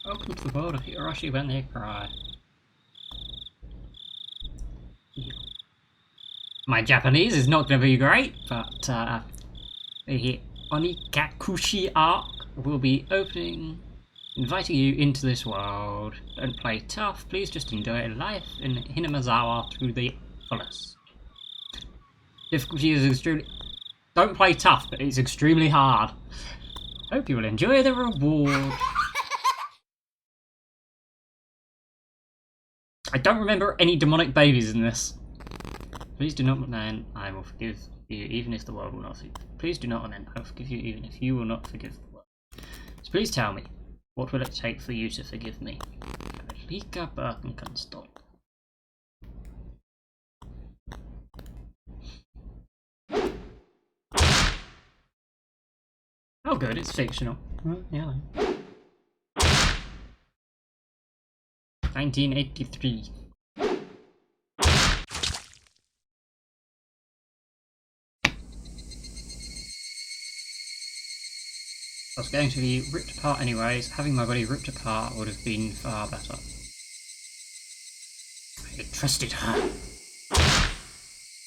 Welcome to the world of Higurashi when they cry. Yeah. My Japanese is not going to be great, but the Onikakushi arc will be opening, inviting you into this world. Don't play tough, please just enjoy life in Hinamazawa through the fullest. Difficulty is extremely... Don't play tough, but it's extremely hard. Hope you will enjoy the reward. I don't remember any demonic babies in this. Please do not lament, I will forgive you even if the world will not forgive you. Please do not lament, I will forgive you even if you will not forgive the world. So please tell me, what will it take for you to forgive me? Lika Birkenstock. Oh good, it's fictional. Yeah. 1983. I was going to be ripped apart anyways. Having my body ripped apart would have been far better. I trusted her.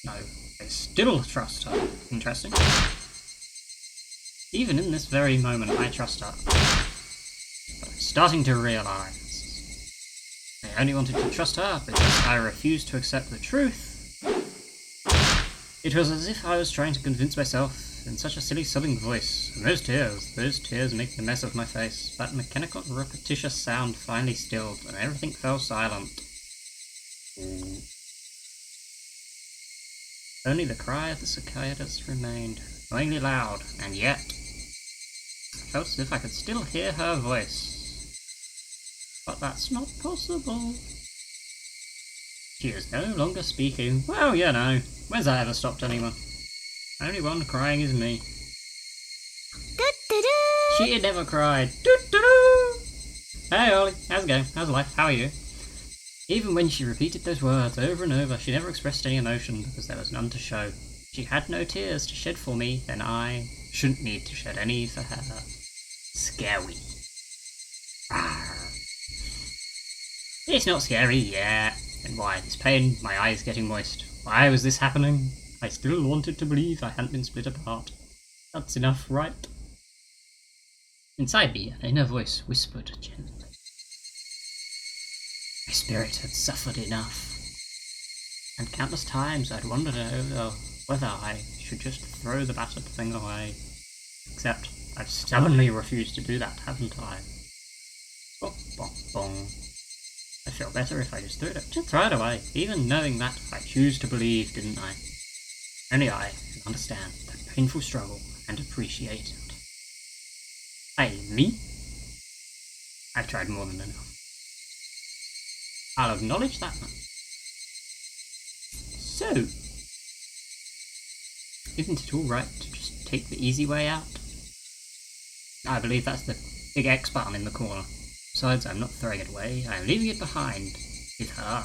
No, I still trust her. Interesting. Even in this very moment, I trust her. But I'm starting to realise I only wanted to trust her because I refused to accept the truth. It was as if I was trying to convince myself in such a silly sobbing voice. And those tears make the mess of my face. That mechanical repetitious sound finally stilled, and everything fell silent. Only the cry of the cicadas remained, annoyingly loud, and yet I felt as if I could still hear her voice. But that's not possible. She is no longer speaking. Well, you know, when's that ever stopped anyone? Only one crying is me. She had never cried. Hey Ollie, how's it going? How's life? How are you? Even when she repeated those words over and over, she never expressed any emotion because there was none to show. She had no tears to shed for me, then I shouldn't need to shed any for her. Scary. It's not scary yet. And why? This pain, my eyes getting moist. Why was this happening? I still wanted to believe I hadn't been split apart. That's enough, right? Inside me, an inner voice whispered gently. My spirit had suffered enough. And countless times I'd wondered over whether I should just throw the battered thing away. Except I've stubbornly refused to do that, haven't I? Bong, bong, bong. I feel better if I just throw it away, even knowing that I choose to believe, didn't I? Only I can understand that painful struggle and appreciate it. Hey, me? I've tried more than enough. I'll acknowledge that much. So, isn't it alright to just take the easy way out? I believe that's the big X button in the corner. Besides, I'm not throwing it away, I'm leaving it behind, with her.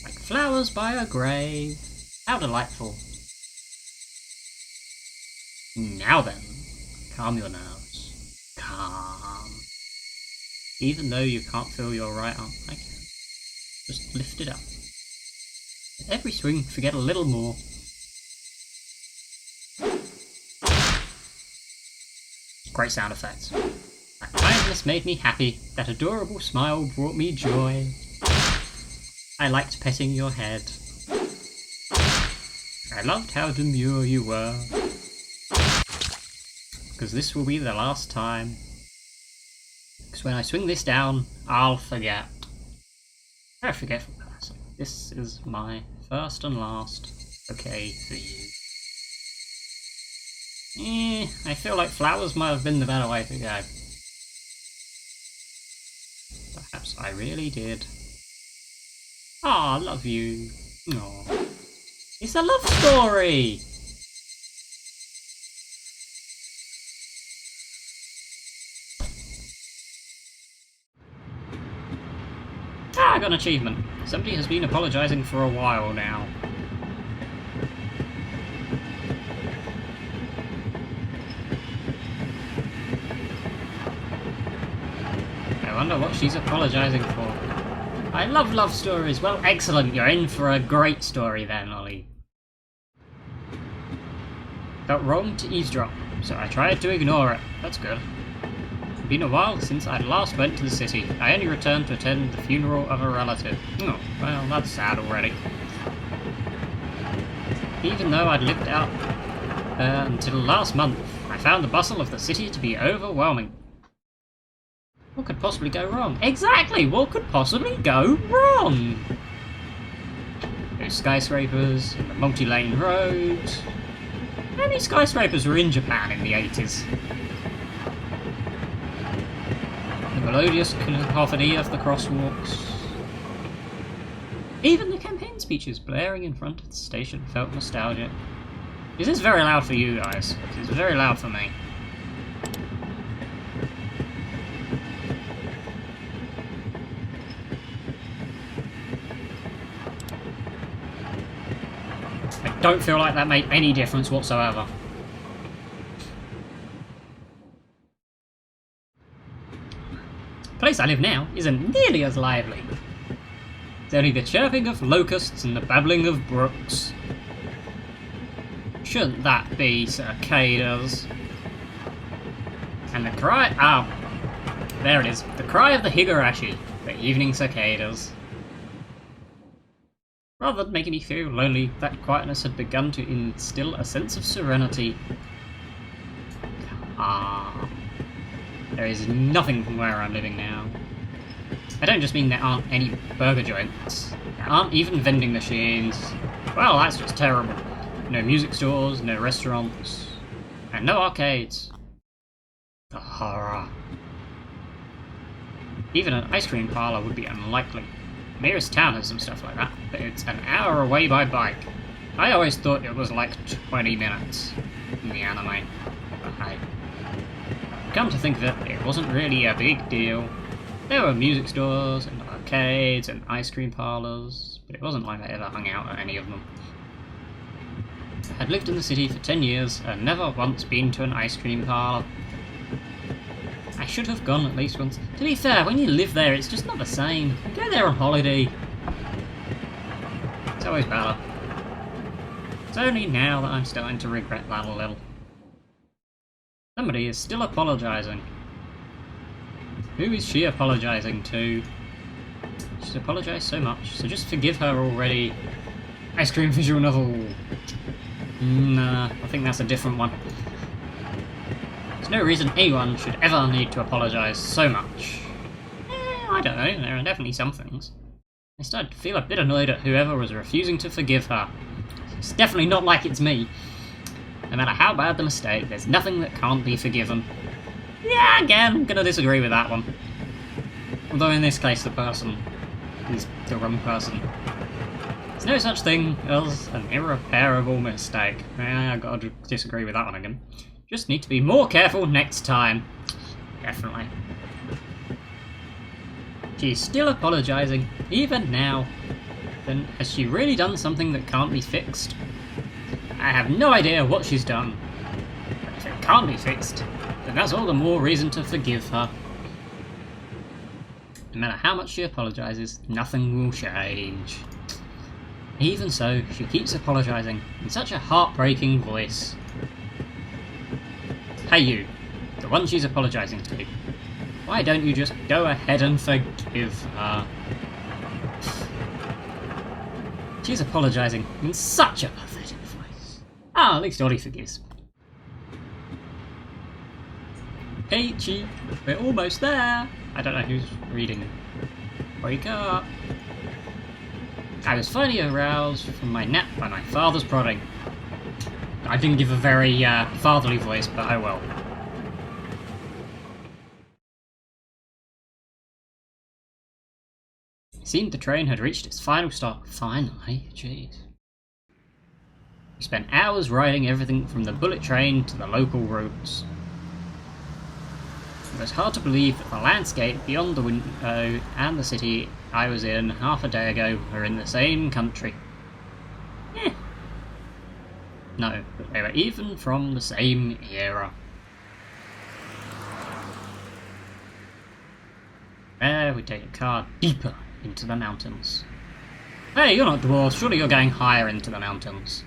Like flowers by a grave. How delightful. Now then, calm your nerves. Calm. Even though you can't feel your right arm, I can. Just lift it up. At every swing, forget a little more. Great sound effects. That kindness made me happy. That adorable smile brought me joy. I liked petting your head. I loved how demure you were. Because this will be the last time. Because when I swing this down, I'll forget. I forget for person. This is my first and last. Okay for you. I feel like flowers might have been the better way to go. Perhaps I really did. Aw, love you. Aww. It's a love story! Ah, I got an achievement. Somebody has been apologising for a while now. wonder what she's apologising for. I love love stories. Well, excellent. You're in for a great story then, Ollie. Felt wrong to eavesdrop, so I tried to ignore it. That's good. It's been a while since I last went to the city. I only returned to attend the funeral of a relative. Oh, well, that's sad already. Even though I'd lived out until last month, I found the bustle of the city to be overwhelming. What could possibly go wrong? Exactly! What could possibly go wrong? Those skyscrapers and the multi-lane roads. How many skyscrapers were in Japan in the 80s? The melodious cacophony of the crosswalks. Even the campaign speeches blaring in front of the station felt nostalgic. This is very loud for you guys. This is very loud for me. I don't feel like that made any difference whatsoever. The place I live now isn't nearly as lively. It's only the chirping of locusts and the babbling of brooks. Shouldn't that be cicadas? And the cry... ah, there it is. The cry of the Higurashi, the evening cicadas. Rather than making me feel lonely, that quietness had begun to instill a sense of serenity. Ah, there is nothing from where I'm living now. I don't just mean there aren't any burger joints. There aren't even vending machines. Well, that's just terrible. No music stores, no restaurants, and no arcades. The horror. Even an ice cream parlour would be unlikely. Nearest town has some stuff like that, but it's an hour away by bike. I always thought it was like 20 minutes in the anime. But hey, come to think of it, it wasn't really a big deal. There were music stores and arcades and ice cream parlours, but it wasn't like I ever hung out at any of them. I'd lived in the city for 10 years and never once been to an ice cream parlour. I should have gone at least once. To be fair, when you live there, it's just not the same. You go there on holiday. It's always better. It's only now that I'm starting to regret that a little. Somebody is still apologising. Who is she apologising to? She's apologised so much, so just forgive her already. Ice cream visual novel. Nah, I think that's a different one. There's no reason anyone should ever need to apologise so much. I don't know, there are definitely some things. I started to feel a bit annoyed at whoever was refusing to forgive her. It's definitely not like it's me. No matter how bad the mistake, there's nothing that can't be forgiven. Yeah, again, I'm gonna disagree with that one. Although in this case the person is the wrong person. There's no such thing as an irreparable mistake. I gotta disagree with that one again. Just need to be more careful next time. Definitely. She's still apologising, even now. Then has she really done something that can't be fixed? I have no idea what she's done. But if it can't be fixed, then that's all the more reason to forgive her. No matter how much she apologises, nothing will change. Even so, she keeps apologising in such a heartbreaking voice. Hey you, the one she's apologising to. Why don't you just go ahead and forgive her? She's apologising in such a pathetic voice. Ah, at least Ollie forgives. Peachy, we're almost there. I don't know who's reading. Wake up. I was finally aroused from my nap by my father's prodding. I didn't give a very fatherly voice, but oh well. It seemed the train had reached its final stop. Finally, jeez. We spent hours riding everything from the bullet train to the local routes. It was hard to believe that the landscape beyond the window and the city I was in half a day ago were in the same country. No, but they were even from the same era. there, we take a car deeper into the mountains. Hey, you're not dwarves, surely you're going higher into the mountains.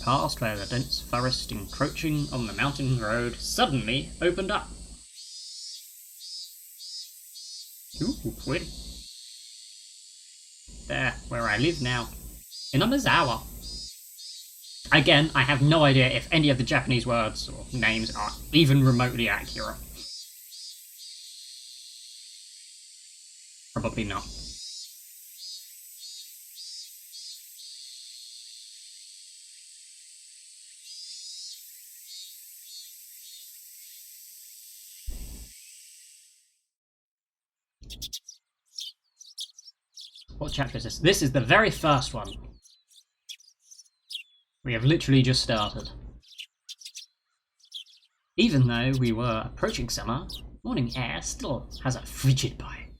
Past where the dense forest encroaching on the mountain road suddenly opened up. Ooh, pretty. There, where I live now. In Amazawa. Again, I have no idea if any of the Japanese words or names are even remotely accurate. Probably not. What chapter is this? This is the very first one. We have literally just started. Even though we were approaching summer, morning air still has a frigid bite.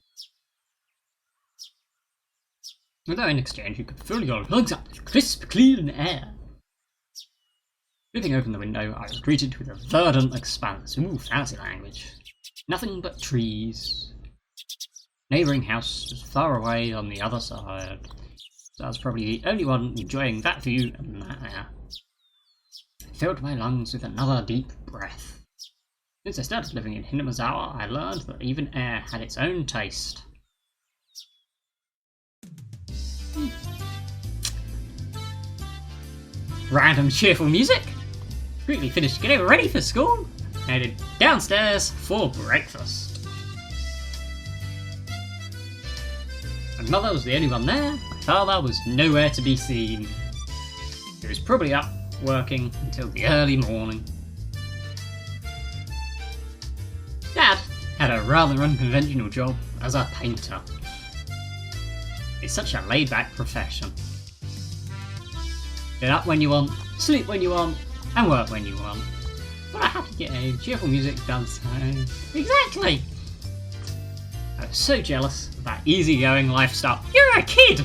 Although in exchange you could fill your lungs up with crisp, clean air. Flipping open the window, I was greeted with a verdant expanse. Ooh, fancy language. Nothing but trees. Neighbouring house was far away on the other side, so I was probably the only one enjoying that view and that air. I filled my lungs with another deep breath. Since I started living in Hinamazawa, I learned that even air had its own taste. Random cheerful music. Quickly finished getting ready for school, headed downstairs for breakfast. My mother was the only one there, my father was nowhere to be seen. He was probably up working until the early morning. Dad had a rather unconventional job as a painter. It's such a laid-back profession. Get up when you want, sleep when you want, and work when you want. But I had to get a cheerful music done, so... Exactly! I was so jealous of that easygoing lifestyle. You're a kid!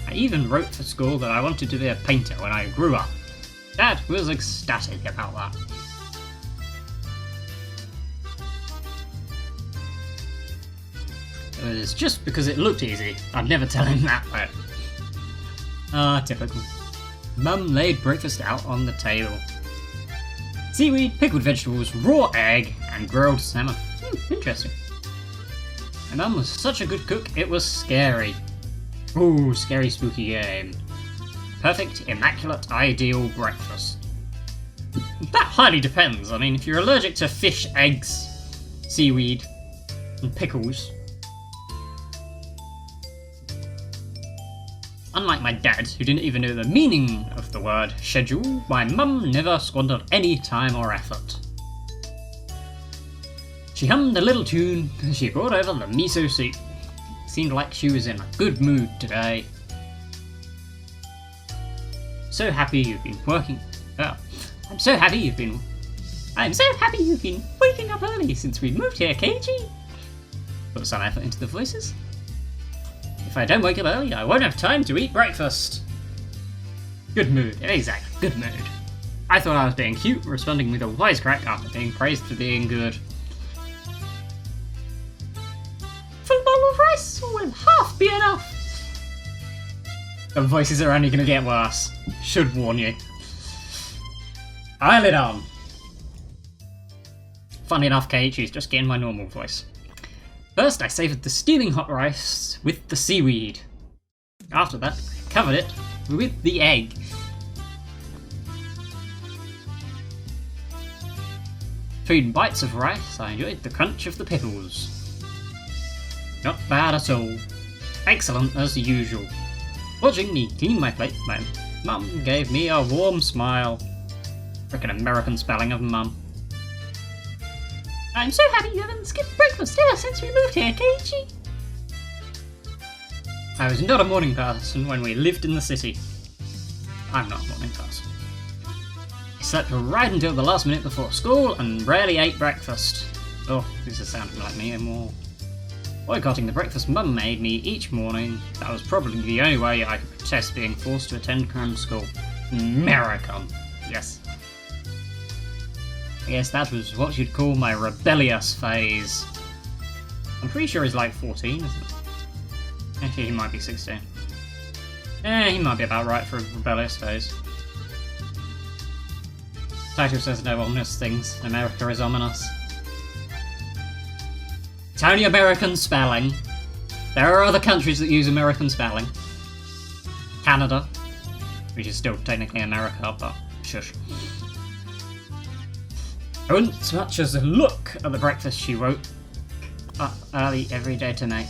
I even wrote for school that I wanted to be a painter when I grew up. Dad was ecstatic about that. It was just because it looked easy. I'd never tell him that though. Ah, typical. Mum laid breakfast out on the table. Seaweed, pickled vegetables, raw egg, and grilled salmon. Interesting. My mum was such a good cook, it was scary. Ooh, scary spooky game. Perfect, immaculate, ideal breakfast. That highly depends. I mean, if you're allergic to fish, eggs, seaweed, and pickles. Unlike my dad, who didn't even know the meaning of the word schedule, my mum never squandered any time or effort. She hummed a little tune as she brought over the miso soup. Seemed like she was in a good mood today. So happy you've been working. Oh, I'm so happy you've been waking up early since we moved here, Keiji. Put some effort into the voices. If I don't wake up early, I won't have time to eat breakfast. Good mood, exactly, good mood. I thought I was being cute, responding with a wisecrack after being praised for being good. Full bowl of rice will half be enough. The voices are only going to get worse. Should warn you. Eyelid on. Funny enough, Keiichi's just getting my normal voice. First, I savoured the steaming hot rice with the seaweed. After that, I covered it with the egg. Between bites of rice, I enjoyed the crunch of the pickles. Not bad at all. Excellent as usual. Watching me clean my plate, my mum gave me a warm smile. Frickin' American spelling of mum. I'm so happy you haven't skipped breakfast ever since we moved here, Keiichi. I was not a morning person when we lived in the city. I'm not a morning person. I slept right until the last minute before school and rarely ate breakfast. Oh, this is sounding like me anymore. Boycotting the breakfast Mum made me each morning. That was probably the only way I could protest being forced to attend cram school. American. Yes. I guess that was what you'd call my rebellious phase. I'm pretty sure he's like 14, isn't it? Actually, he might be 16. He might be about right for a rebellious phase. Title says no ominous things. America is ominous. It's only American spelling. There are other countries that use American spelling. Canada, which is still technically America, but shush. I wouldn't so much as look at the breakfast she wrote up early every day to make.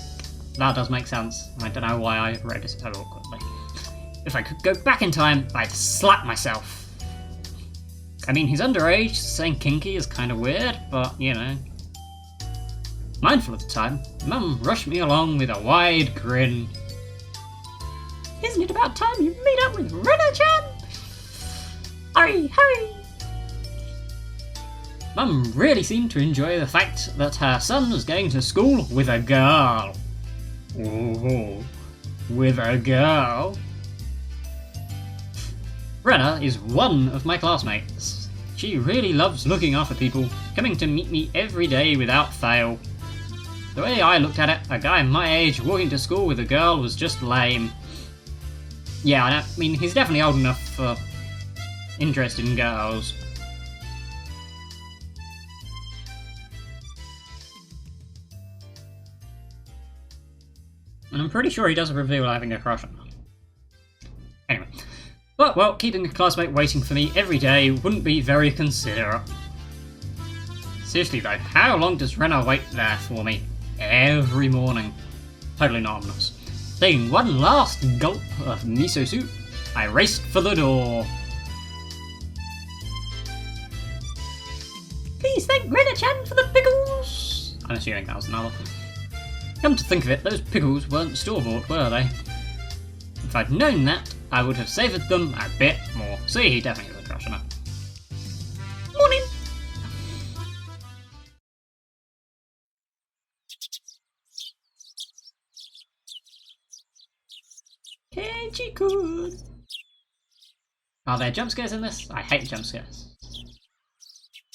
That does make sense. I don't know why I read it so awkwardly. If I could go back in time, I'd slap myself. I mean, he's underage, saying kinky is kind of weird, but, you know. Mindful of the time, Mum rushed me along with a wide grin. Isn't it about time you meet up with Rena-chan? Hurry, hurry! Mum really seemed to enjoy the fact that her son was going to school with a girl. Ooh, with a girl? Rena is one of my classmates. She really loves looking after people, coming to meet me every day without fail. The way I looked at it, a guy my age walking to school with a girl was just lame. Yeah, I mean, he's definitely old enough for interest in girls. And I'm pretty sure he doesn't reveal having a crush on her. Anyway. But, well, keeping a classmate waiting for me every day wouldn't be very considerate. Seriously though, how long does Rena wait there for me? Every morning. Totally not ominous. Taking one last gulp of miso soup, I raced for the door. Please thank Rena-chan for the pickles! I'm assuming that was another. Come to think of it, those pickles weren't store-bought, were they? If I'd known that, I would have savoured them a bit more. See, he definitely has a crush on her. Morning! Kenji-kun! Are there jump scares in this? I hate jump scares.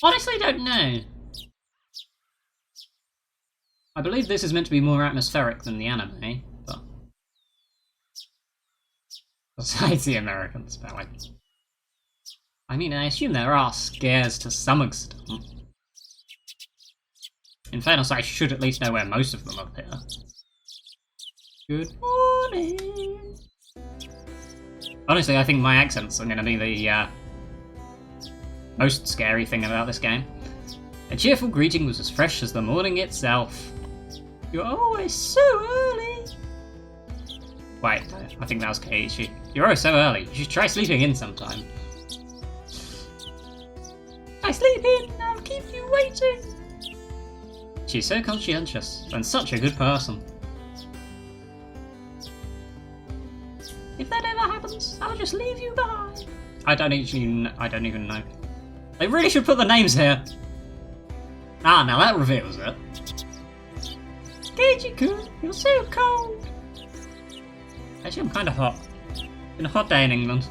Honestly, don't know. I believe this is meant to be more atmospheric than the anime, but... Besides the American spelling. I mean, I assume there are scares to some extent. In fairness, I should at least know where most of them appear. Good morning! Honestly, I think my accents are going to be the most scary thing about this game. A cheerful greeting was as fresh as the morning itself. You're always so early! Wait, I think that was Keiichi. You're always so early. You should try sleeping in sometime. I sleep in, I'll keep you waiting! She's so conscientious, and such a good person. If that ever happens, I'll just leave you behind. I don't even know. They really should put the names here. Ah, now that reveals it. Keiichi-kun, you're so cold. Actually, I'm kind of hot. It's been a hot day in England.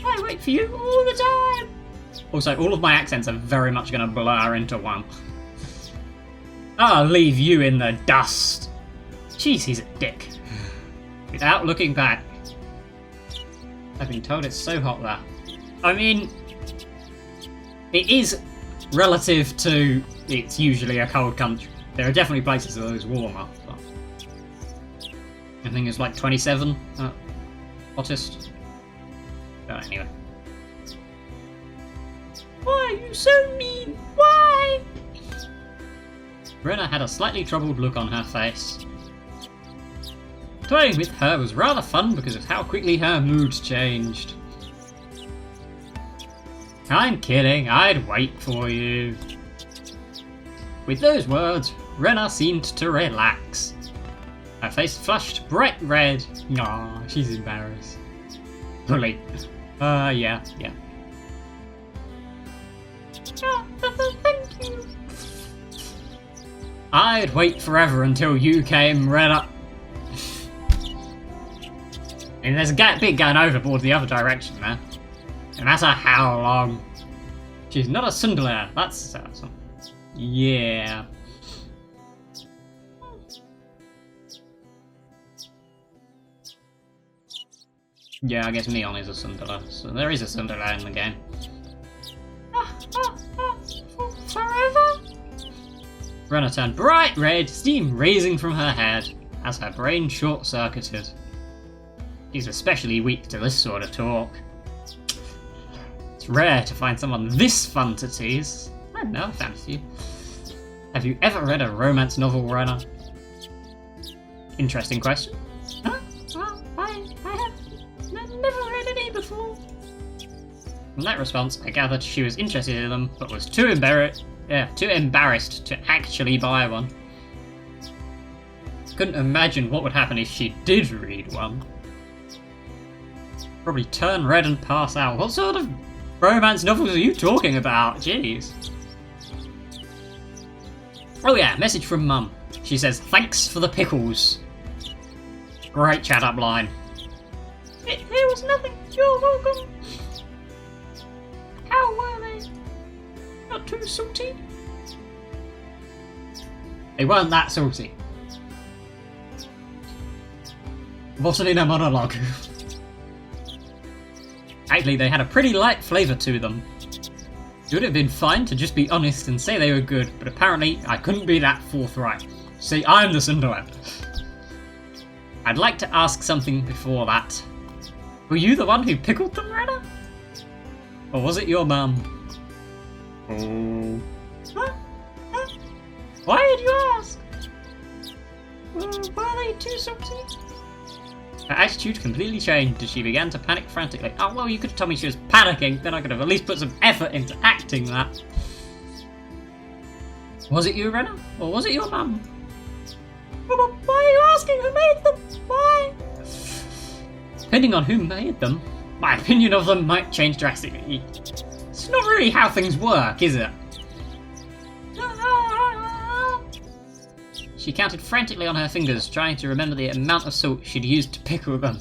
I wait for you all the time. Also, all of my accents are very much going to blur into one. I'll leave you in the dust. Jeez, he's a dick. Without looking back. I've been told it's so hot there. I mean, it is relative to it's usually a cold country. There are definitely places that it's warmer, but I think it's like 27 hottest. But anyway. Why are you so mean? Why? Rena had a slightly troubled look on her face. Toying with her was rather fun because of how quickly her mood changed. I'm kidding, I'd wait for you. With those words, Rena seemed to relax. Her face flushed bright red. Aw, she's embarrassed. Bully. Yeah. Oh, thank you. I'd wait forever until you came, Rena. And there's a bit going overboard the other direction there. No matter how long. She's not a Sunderland. That's awesome. Yeah. Yeah, I guess Neon is a Sunderland. So there is a Sunderland in the game. Forever? Rena turned bright red, steam raising from her head as her brain short-circuited. She's especially weak to this sort of talk. It's rare to find someone this fun to tease. I don't know, I fancy you. Have you ever read a romance novel, Rena? Interesting question. Huh? Well, I have never read any before. From that response, I gathered she was interested in them, but was too embarrassed to actually buy one. Couldn't imagine what would happen if she did read one. Probably turn red and pass out. What sort of romance novels are you talking about? Jeez. Oh yeah, message from Mum. She says, thanks for the pickles. Great chat up line. It was nothing. You're welcome. How were they? Not too salty? They weren't that salty. Wasn't in a monologue. Actually, they had a pretty light flavour to them. It would have been fine to just be honest and say they were good, but apparently I couldn't be that forthright. See, I'm the Cinderella. I'd like to ask something before that. Were you the one who pickled them, Rena? Or was it your mum? Oh. Huh? Why did you ask? Were they too salty? Her attitude completely changed as she began to panic frantically. Oh, well, you could have told me she was panicking, then I could have at least put some effort into acting that. Was it you, Rena? Or was it your mum? Why are you asking who made them? Why? Depending on who made them, my opinion of them might change drastically. It's not really how things work, is it? She counted frantically on her fingers, trying to remember the amount of salt she'd used to pickle them.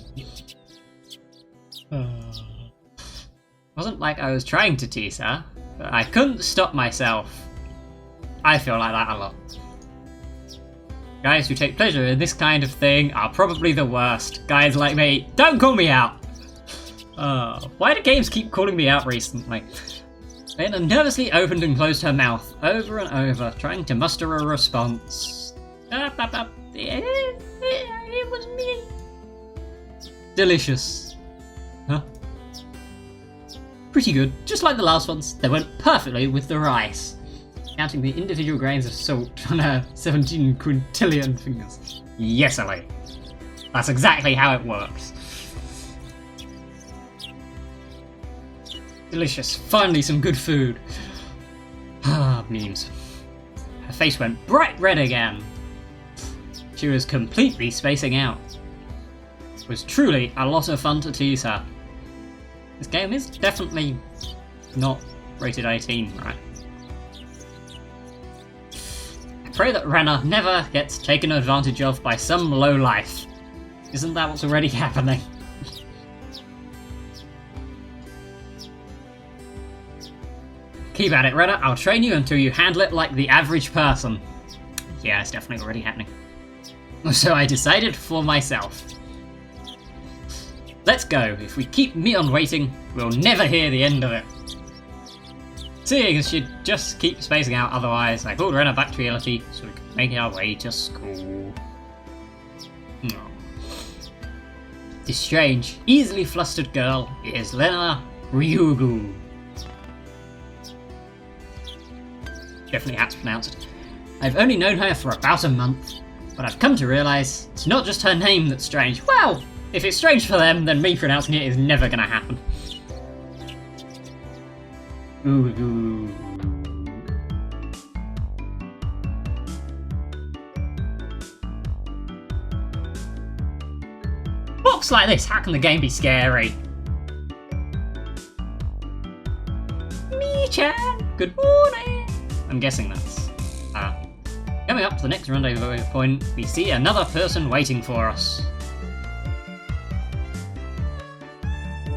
Wasn't like I was trying to tease her, but I couldn't stop myself. I feel like that a lot. Guys who take pleasure in this kind of thing are probably the worst. Guys like me, don't call me out! Why do games keep calling me out recently? Lena nervously opened and closed her mouth, over and over, trying to muster a response. It was me. Delicious. Huh? Pretty good, just like the last ones. They went perfectly with the rice. Counting the individual grains of salt on her 17 quintillion fingers. Yes, Ellie. That's exactly how it works. Delicious. Finally some good food. Ah, memes. Her face went bright red again. She was completely spacing out. It was truly a lot of fun to tease her. This game is definitely not rated 18, right? I pray that Rena never gets taken advantage of by some lowlife. Isn't that what's already happening? Keep at it, Rena. I'll train you until you handle it like the average person. Yeah, it's definitely already happening. So I decided for myself. Let's go. If we keep Mion waiting, we'll never hear the end of it. Seeing as she'd just keep spacing out otherwise, I pulled Rena back to reality so we could make our way to school. No. This strange, easily flustered girl is Lena Ryugu. Definitely had to pronounce it. I've only known her for about a month, but I've come to realise it's not just her name that's strange. Well, if it's strange for them, then me pronouncing it is never going to happen. Ooh. Books like this, how can the game be scary? Mi-chan, good morning. I'm guessing that's Coming up to the next rendezvous point, we see another person waiting for us.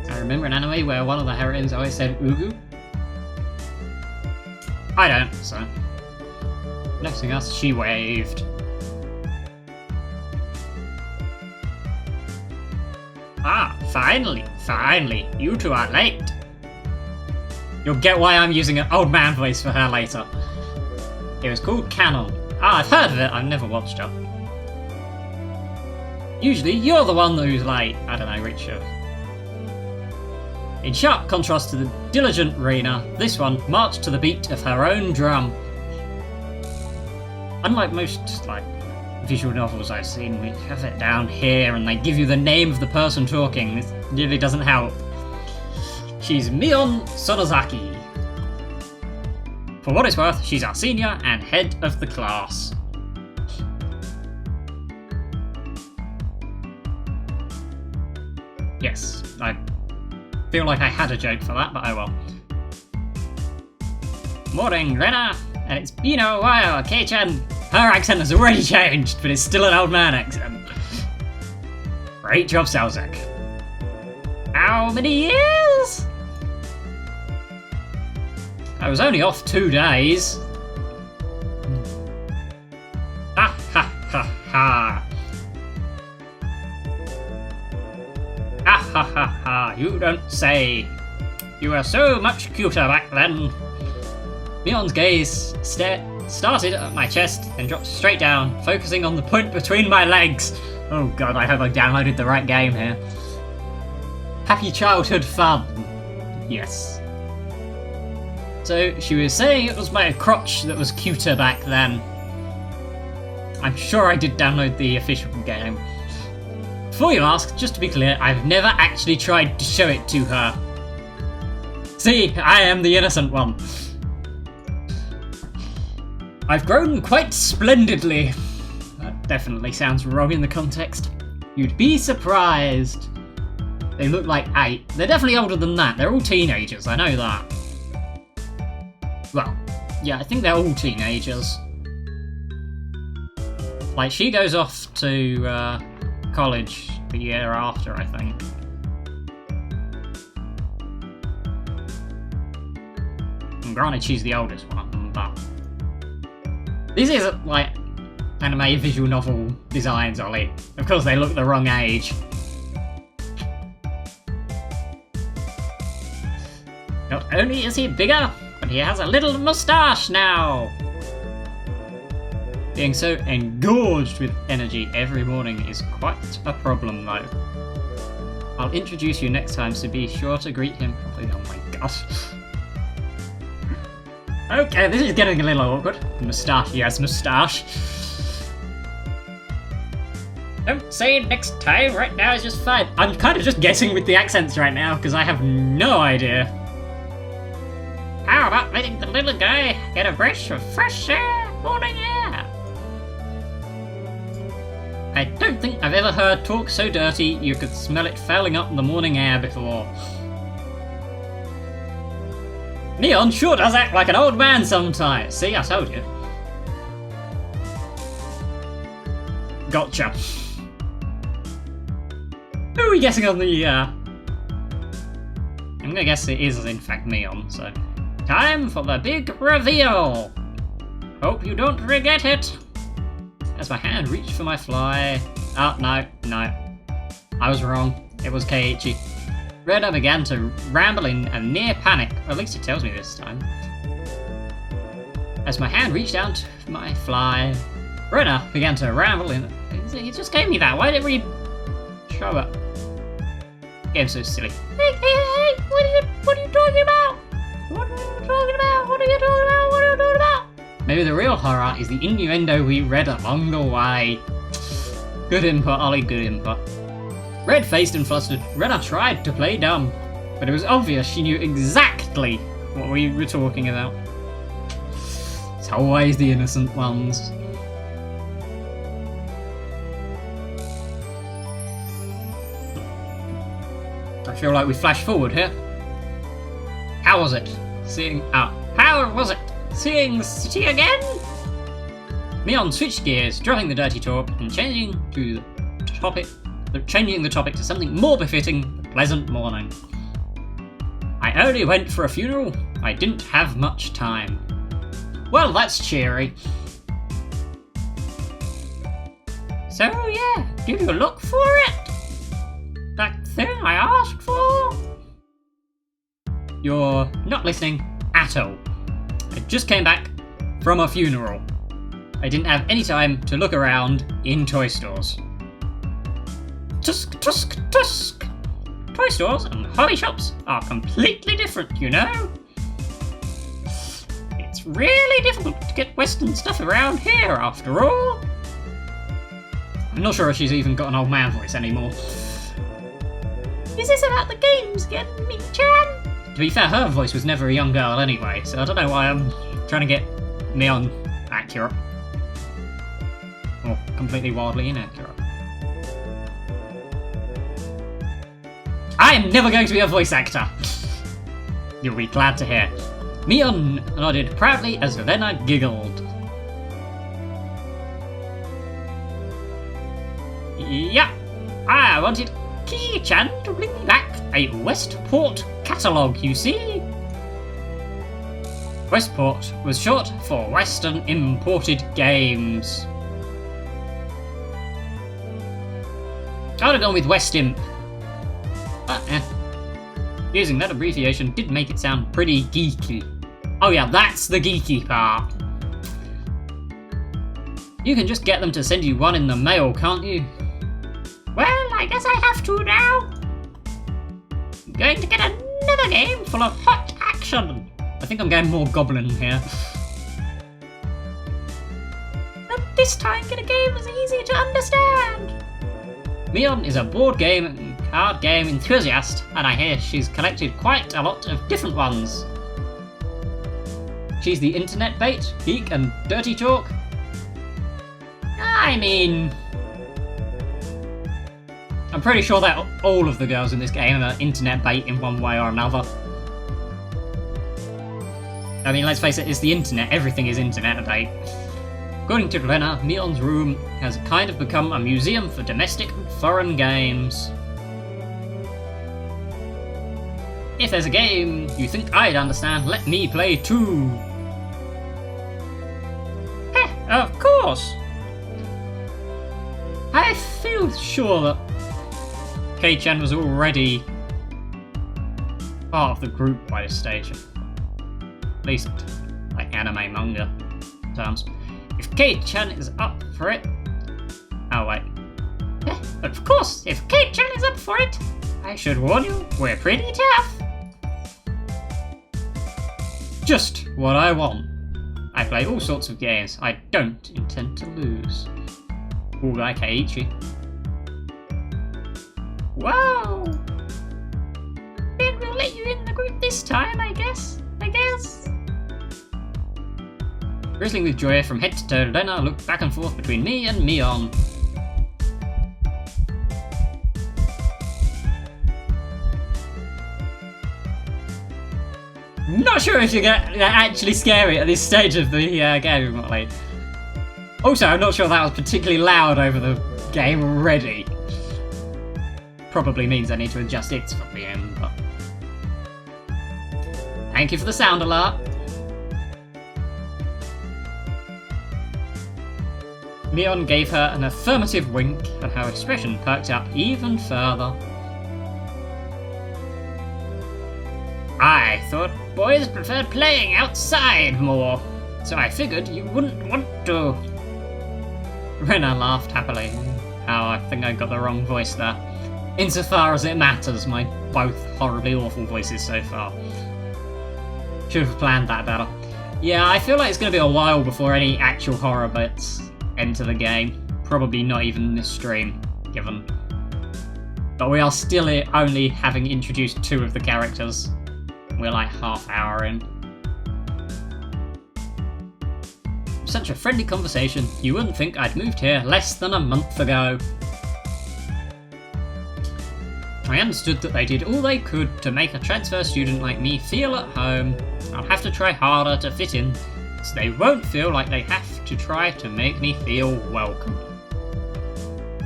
I remember an anime where one of the heroines always said Ugu. I don't, so. Next thing else, she waved. Ah, finally, you two are late. You'll get why I'm using an old man voice for her later. It was called Canon. Ah, I've heard of it, I've never watched it. Usually, you're the one who's late. I don't know, Richard. In sharp contrast to the diligent Rena, this one marched to the beat of her own drum. Unlike most, visual novels I've seen, we have it down here and they give you the name of the person talking. This really doesn't help. She's Mion Sonozaki. For what it's worth, she's our senior and head of the class. Yes, I feel like I had a joke for that, but oh well. Morning, Rena! And it's been a while, Kei-chan! Her accent has already changed, but it's still an old man accent. Great job, Salzak. How many years? I was only off 2 days. Ha ha ha ha. Ha ha ha ha, you don't say. You were so much cuter back then. Mion's gaze started at my chest and dropped straight down, focusing on the point between my legs. Oh god, I hope I downloaded the right game here. Happy childhood fun. Yes. So, she was saying it was my crotch that was cuter back then. I'm sure I did download the official game. Before you ask, just to be clear, I've never actually tried to show it to her. See, I am the innocent one. I've grown quite splendidly. That definitely sounds wrong in the context. You'd be surprised. They look like 8. They're definitely older than that. They're all teenagers, I know that. Well, yeah, I think they're all teenagers. Like, she goes off to college the year after, I think. And granted, she's the oldest one, but... This isn't, like, anime visual novel designs, Ollie. Of course, they look the wrong age. Not only is he bigger, but he has a little moustache now! Being so engorged with energy every morning is quite a problem, though. I'll introduce you next time, so be sure to greet him properly. Oh my gosh. Okay, this is getting a little awkward. Moustache, yes, moustache. Don't say next time, right now is just fine. I'm kind of just guessing with the accents right now, because I have no idea. How about letting the little guy get a brush of fresh air, morning air? I don't think I've ever heard talk so dirty you could smell it fouling up the morning air before. Neon sure does act like an old man sometimes. See, I told you. Gotcha. Who are we guessing on the, I'm gonna guess it is in fact Neon, so... Time for the big reveal! Hope you don't regret it! As my hand reached for my fly... Oh, no. I was wrong. It was Keiichi. Rena began to ramble in a near panic, or at least it tells me this time. As my hand reached out to my fly, Rena began to ramble in... He just gave me that, why didn't we show it? Game's so silly. Hey, what are you talking about? What are you talking about? Maybe the real horror is the innuendo we read along the way. Good input, Ollie, good input. Red-faced and flustered, Rena tried to play dumb, but it was obvious she knew exactly what we were talking about. It's always the innocent ones. I feel like we flash forward here. How was it? Seeing the city again? Mion switched gears, dropping the dirty talk and changing the topic to something more befitting the pleasant morning. I only went for a funeral. I didn't have much time. Well, that's cheery. So yeah, did you look for it? That thing I asked for? You're not listening at all. I just came back from a funeral. I didn't have any time to look around in toy stores. Tusk, tusk, tusk! Toy stores and hobby shops are completely different, you know? It's really difficult to get Western stuff around here, after all. I'm not sure if she's even got an old man voice anymore. Is this about the games again, Mi-chan? To be fair, her voice was never a young girl anyway, so I don't know why I'm trying to get Mion accurate. Or completely wildly inaccurate. I am never going to be a voice actor! You'll be glad to hear. Mion nodded proudly as Lena giggled. Yeah, I wanted Ki-chan to bring me back a Westport catalogue, you see? Westport was short for Western Imported Games. I would have gone with Westimp. But using that abbreviation did make it sound pretty geeky. Oh yeah, that's the geeky part. You can just get them to send you one in the mail, can't you? Well, I guess I have to now. I'm going to get another game full of hot action. I think I'm going more goblin here. And this time get a game that's easy to understand. Mion is a board game and card game enthusiast, and I hear she's collected quite a lot of different ones. She's the internet bait, geek and dirty talk. I mean, I'm pretty sure that all of the girls in this game are internet bait in one way or another. I mean, let's face it, it's the internet. Everything is internet bait. According to Lena, Mion's room has kind of become a museum for domestic and foreign games. If there's a game you think I'd understand, let me play too. Of course! I feel sure that Kei-chan was already part of the group by this stage. At least, like anime manga terms. If Kei-chan is up for it... Oh wait. Of course, if Kei-chan is up for it, I should warn you, we're pretty tough. Just what I want. I play all sorts of games. I don't intend to lose. All like Keiichi. Wow! Then we'll let you in the group this time, I guess. Bristling with joy from head to toe, Lena looked back and forth between me and Mion. Not sure if you're actually scary at this stage of the game, Motley. Also, I'm not sure that was particularly loud over the game already. Probably means I need to adjust its volume, but... Thank you for the sound alert. Mion gave her an affirmative wink, and her expression perked up even further. I thought boys preferred playing outside more, so I figured you wouldn't want to. Rena laughed happily. Oh, I think I got the wrong voice there. Insofar as it matters, my both horribly awful voices so far. Should have planned that better. Yeah, I feel like it's going to be a while before any actual horror bits enter the game. Probably not even this stream, given. But we are still only having introduced 2 of the characters. We're like half hour in. Such a friendly conversation, you wouldn't think I'd moved here less than a month ago. I understood that they did all they could to make a transfer student like me feel at home. I'll have to try harder to fit in. so they won't feel like they have to try to make me feel welcome.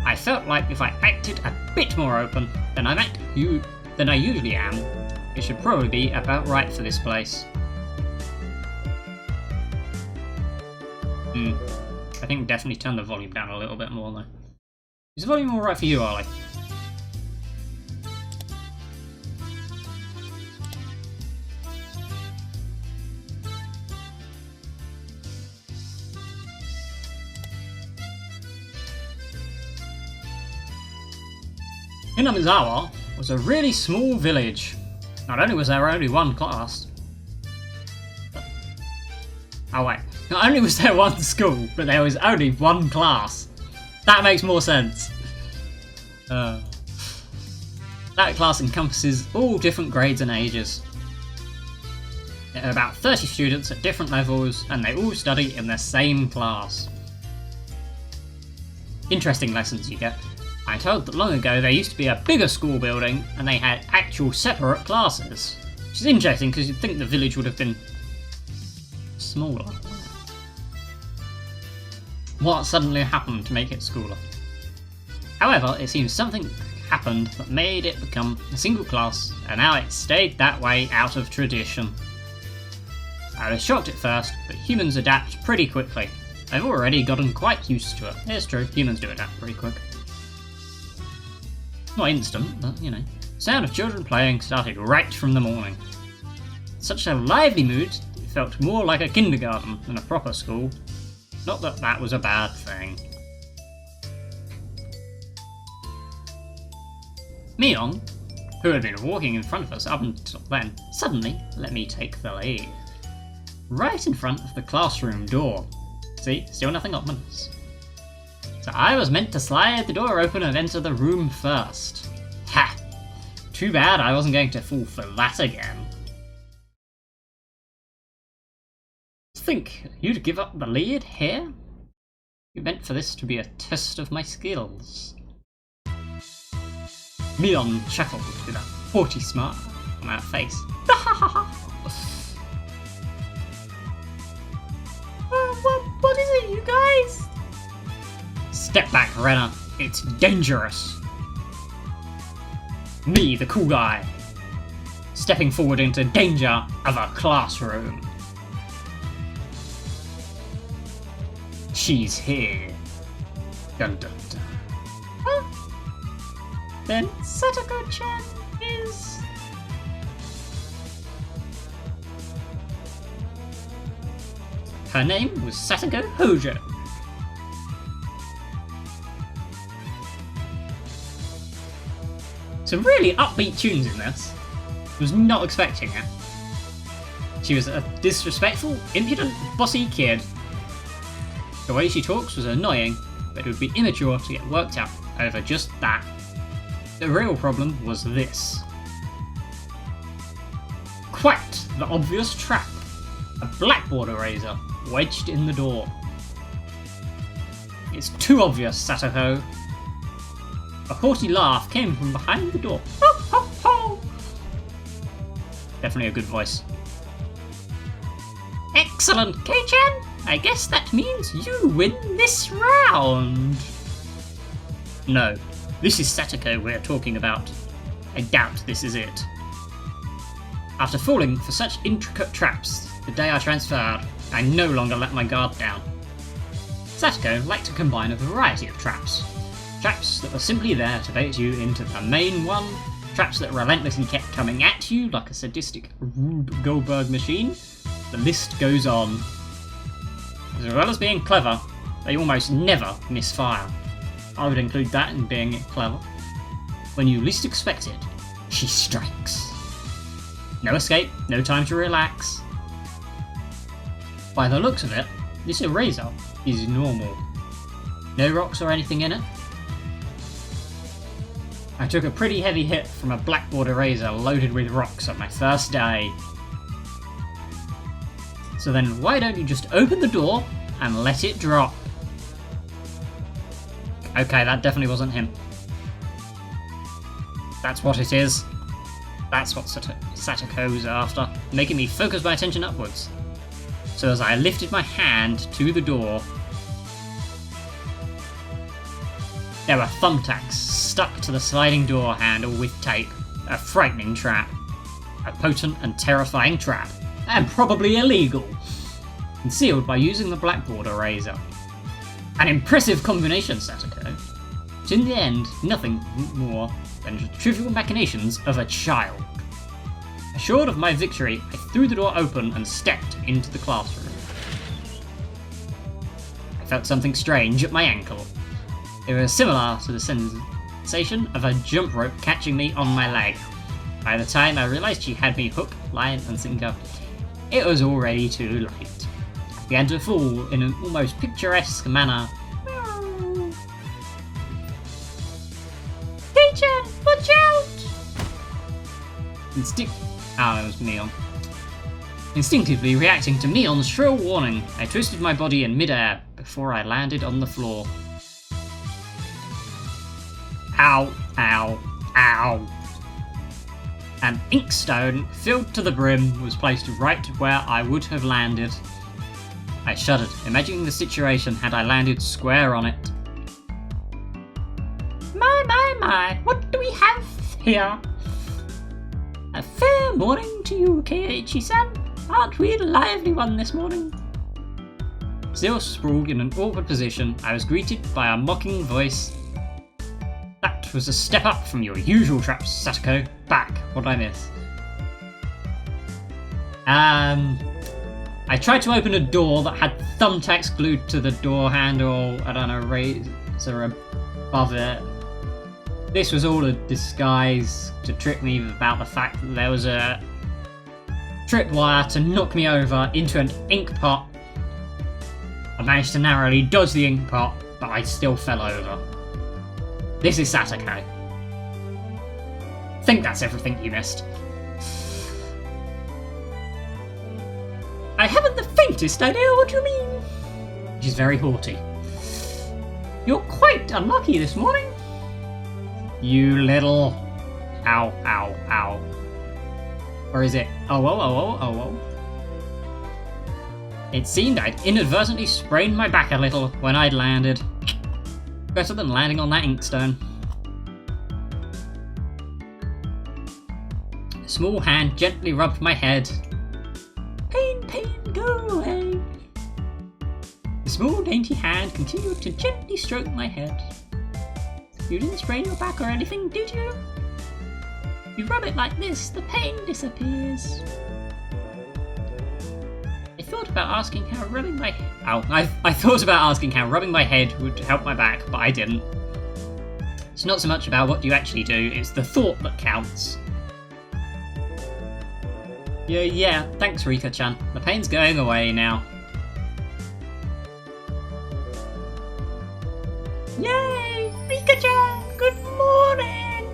I felt like if I acted a bit more open than I usually am, it should probably be about right for this place. I think definitely turn the volume down a little bit more though. Is the volume alright for you, Ollie? Hinamizawa was a really small village. Not only was there only one class, not only was there one school, but there was only one class. That makes more sense. That class encompasses all different grades and ages. There are about 30 students at different levels, and they all study in the same class. Interesting lessons you get. I'm told that long ago there used to be a bigger school building, and they had actual separate classes. Which is interesting, because you'd think the village would have been smaller. What suddenly happened to make it smaller? However, it seems something happened that made it become a single class, and now it's stayed that way out of tradition. I was shocked at first, but humans adapt pretty quickly. I've already gotten quite used to it. It's true, humans do adapt pretty quick. Not instant, but you know. Sound of children playing started right from the morning. Such a lively mood, it felt more like a kindergarten than a proper school. Not that that was a bad thing. Mion, who had been walking in front of us up until then, suddenly let me take the lead. Right in front of the classroom door. See, still nothing ominous. So I was meant to slide the door open and enter the room first. Ha! Too bad I wasn't going to fall for that again. Think you'd give up the lead here? You meant for this to be a test of my skills. Mion chuckled with a haughty smile on her face. What is it, you guys? Step back, Renner. It's dangerous. Me, the cool guy, stepping forward into danger of a classroom. She's here. Dun dun dun. Huh? Then Satoko-chan is... Her name was Satoko Hojo. Some really upbeat tunes in this. Was not expecting it. She was a disrespectful, impudent, bossy kid. The way she talks was annoying, but it would be immature to get worked out over just that. The real problem was this. Quite the obvious trap. A blackboard eraser wedged in the door. It's too obvious, Satoko. A haughty laugh came from behind the door. Ho, ho, ho. Definitely a good voice. Excellent, Kei-chan! I guess that means you win this round! No, this is Satoko we're talking about. I doubt this is it. After falling for such intricate traps the day I transferred, I no longer let my guard down. Satoko liked to combine a variety of traps. Traps that were simply there to bait you into the main one, traps that relentlessly kept coming at you like a sadistic Rube Goldberg machine. The list goes on. As well as being clever, they almost never misfire. I would include that in being clever. When you least expect it, she strikes. No escape, no time to relax. By the looks of it, this eraser is normal. No rocks or anything in it. I took a pretty heavy hit from a blackboard eraser loaded with rocks on my first day. So then why don't you just open the door and let it drop? Okay, that definitely wasn't him. That's what it is. That's what Satoko's after, making me focus my attention upwards. So as I lifted my hand to the door, there were thumbtacks stuck to the sliding door handle with tape. A frightening trap. A potent and terrifying trap. And probably illegal. Concealed by using the blackboard eraser. An impressive combination, Satoko. But in the end, nothing more than the trivial machinations of a child. Assured of my victory, I threw the door open and stepped into the classroom. I felt something strange at my ankle. It was similar to the sensation of a jump rope catching me on my leg. By the time I realised she had me hook, line and sinker, it was already too late. I began to fall in an almost picturesque manner. Teacher, watch out! That was Mion. Instinctively reacting to Mion's shrill warning, I twisted my body in midair before I landed on the floor. Ow, ow, ow. An inkstone filled to the brim was placed right where I would have landed. I shuddered, imagining the situation had I landed square on it. My, what do we have here? A fair morning to you, Keiichi-san. Aren't we a lively one this morning? Still sprawled in an awkward position, I was greeted by a mocking voice. That was a step up from your usual traps, Satoko. Back. What'd I miss? I tried to open a door that had thumbtacks glued to the door handle. I don't know, razor above it. This was all a disguise to trick me about the fact that there was a tripwire to knock me over into an ink pot. I managed to narrowly dodge the ink pot, but I still fell over. This is Satoko. I think that's everything you missed. I haven't the faintest idea what you mean. She's very haughty. You're quite unlucky this morning. You little... Ow, ow, ow. Or is it... Oh. It seemed I'd inadvertently sprained my back a little when I'd landed. Better than landing on that inkstone. A small hand gently rubbed my head. Pain, go away. The small dainty hand continued to gently stroke my head. You didn't sprain your back or anything, did you? You rub it like this, the pain disappears. I thought about asking how rubbing my I thought about asking how rubbing my head would help my back, but I didn't. It's not so much about what you actually do, it's the thought that counts. Yeah, thanks Rika-chan. The pain's going away now. Yay! Rika-chan! Good morning!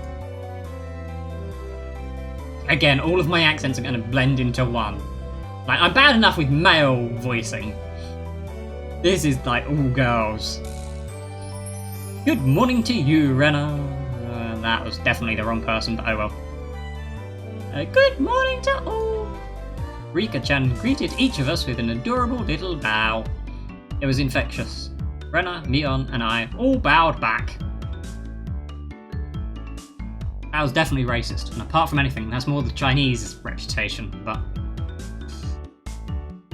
Again, all of my accents are going to blend into one. Like, I'm bad enough with male voicing. This is like all girls. Good morning to you, Rena. That was definitely the wrong person, but oh well. Good morning to all. Rika-chan greeted each of us with an adorable little bow. It was infectious. Rena, Mion, and I all bowed back. That was definitely racist, and apart from anything, that's more the Chinese reputation, but...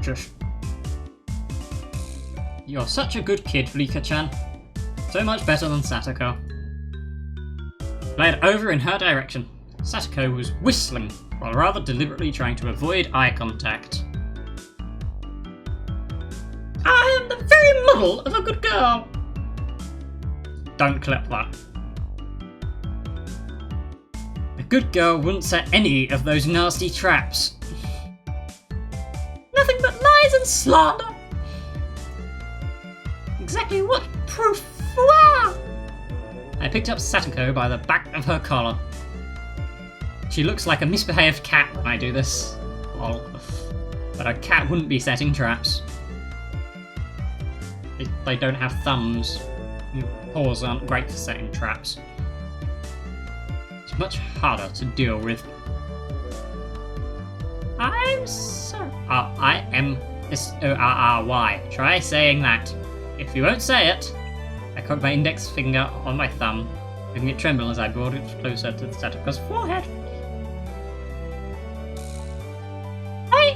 Shush. You're such a good kid, Rika-chan. So much better than Satoko. Glared over in her direction. Satoko was whistling, while rather deliberately trying to avoid eye contact. I am the very model of a good girl! Don't clip that. A good girl wouldn't set any of those nasty traps. Nothing but lies and slander! Exactly what proof? Wow! I picked up Satoko by the back of her collar. She looks like a misbehaved cat when I do this. Lol. But a cat wouldn't be setting traps. They don't have thumbs. Paws aren't great for setting traps. It's much harder to deal with. I am S-O-R-R-Y. Try saying that. If you won't say it, I caught my index finger on my thumb, making it tremble as I brought it closer to the Sataka's forehead.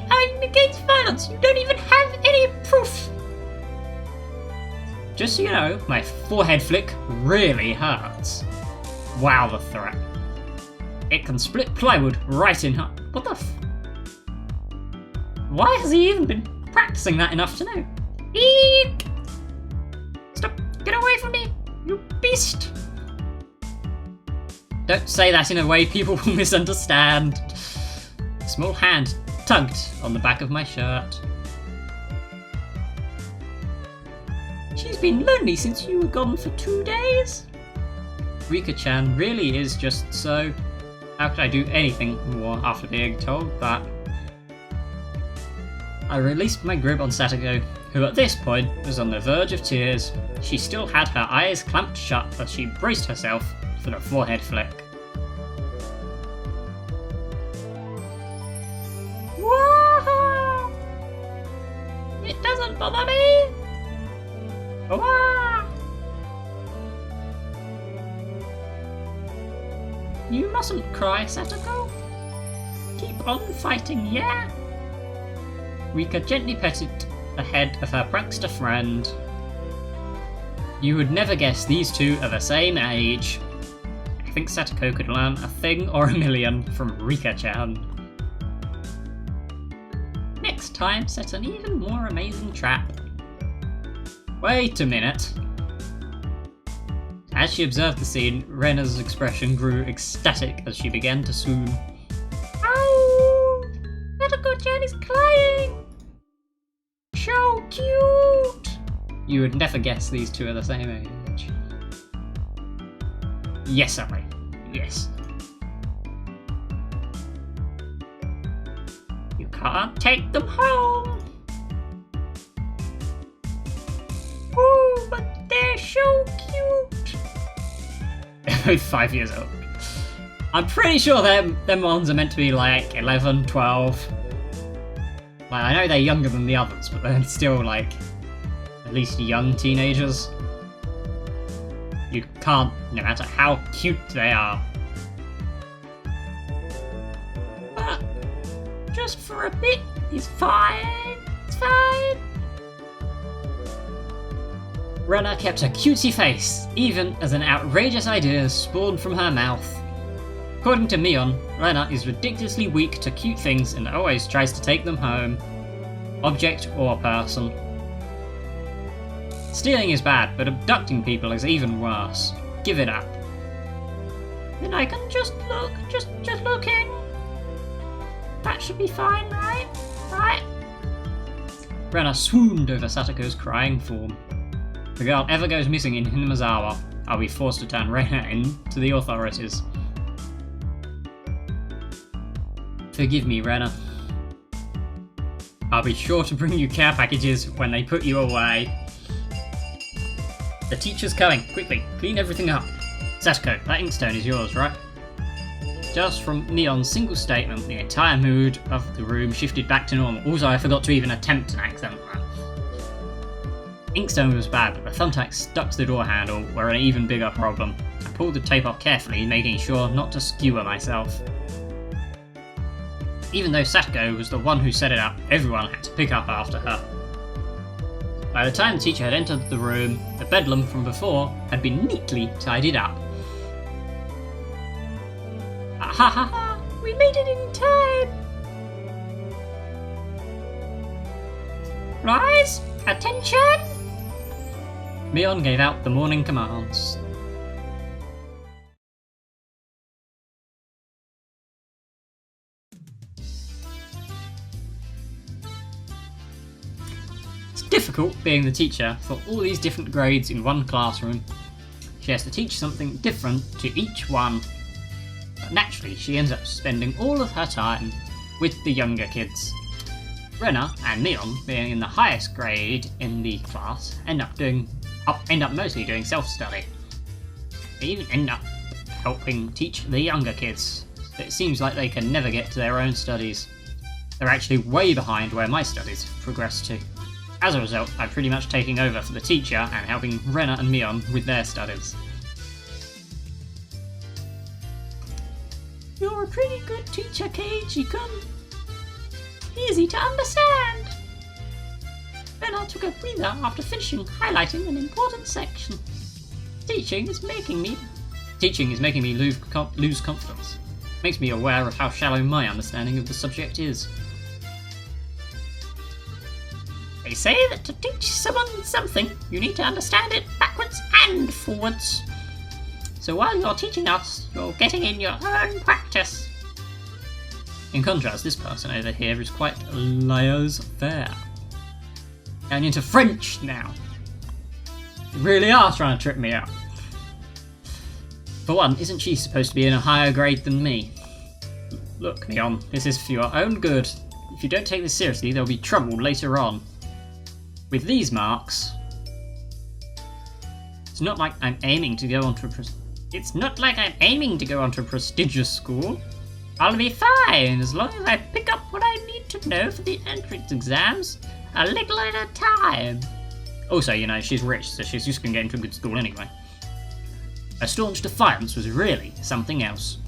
I'm against violence. You don't even have any proof. Just so you know, my forehead flick really hurts. Wow, the threat. It can split plywood right in half. What the f... Why has he even been practicing that enough to know? Eek! Stop! Get away from me, you beast! Don't say that in a way people will misunderstand. A small hand tugged on the back of my shirt. She's been lonely since you were gone for 2 days. Rika-chan really is just so... How could I do anything more after being told that? I released my grip on Satoko, who at this point was on the verge of tears. She still had her eyes clamped shut as she braced herself for the forehead flick. Whoa! It doesn't bother me! Whoa! You mustn't cry, Satoko. Keep on fighting, yeah? Rika gently petted the head of her prankster friend. You would never guess these two are the same age. I think Satoko could learn a thing or a million from Rika-chan. Next time, set an even more amazing trap. Wait a minute. As she observed the scene, Rena's expression grew ecstatic as she began to swoon. Ow! Satoko-chan is crying! So cute! You would never guess these two are the same age. Yes, Emily. Yes. You can't take them home! Ooh, but they're so cute! They're both 5 years old. I'm pretty sure them ones are meant to be like 11, 12. Like, I know they're younger than the others, but they're still like at least young teenagers. You can't, no matter how cute they are. But just for a bit, it's fine. It's fine. Rena kept her cutesy face, even as an outrageous idea spawned from her mouth. According to Mion, Rena is ridiculously weak to cute things and always tries to take them home. Object or person. Stealing is bad, but abducting people is even worse. Give it up. Then I can just look, just looking. That should be fine, right? Right? Rena swooned over Satoko's crying form. If the girl ever goes missing in Hinamazawa, I'll be forced to turn Rena in to the authorities. Forgive me, Rena. I'll be sure to bring you care packages when they put you away. The teacher's coming. Quickly, clean everything up. Satoko, that inkstone is yours, right? Just from Mion's single statement, the entire mood of the room shifted back to normal. Also, I forgot to even attempt an accent. Inkstone was bad, but the thumbtack stuck to the door handle were an even bigger problem. I pulled the tape off carefully, making sure not to skewer myself. Even though Satoko was the one who set it up, everyone had to pick up after her. By the time the teacher had entered the room, the bedlam from before had been neatly tidied up. Ah ha ha ha! We made it in time! Rise! Attention! Mion gave out the morning commands. It's difficult being the teacher for all these different grades in one classroom. She has to teach something different to each one. But naturally, she ends up spending all of her time with the younger kids. Rena and Mion, being in the highest grade in the class, end up mostly doing self-study. They even end up helping teach the younger kids. It seems like they can never get to their own studies. They're actually way behind where my studies have progressed to. As a result, I'm pretty much taking over for the teacher and helping Rena and Mion with their studies. You're a pretty good teacher, Keiichi-kun. Easy to understand. Rena took a breather after finishing highlighting an important section. Teaching is making me lose confidence. Makes me aware of how shallow my understanding of the subject is. They say that to teach someone something, you need to understand it backwards and forwards. So while you're teaching us, you're getting in your own practice. In contrast, this person over here is quite laissez-faire. Going into French now. You really are trying to trip me up. For one, isn't she supposed to be in a higher grade than me? Look, Mion, this is for your own good. If you don't take this seriously, there'll be trouble later on. With these marks, it's not like I'm aiming to go onto a prestigious school. I'll be fine as long as I pick up what I need to know for the entrance exams, a little at a time. Also, you know, she's rich, so she's just gonna get into a good school anyway. Her staunch defiance was really something else.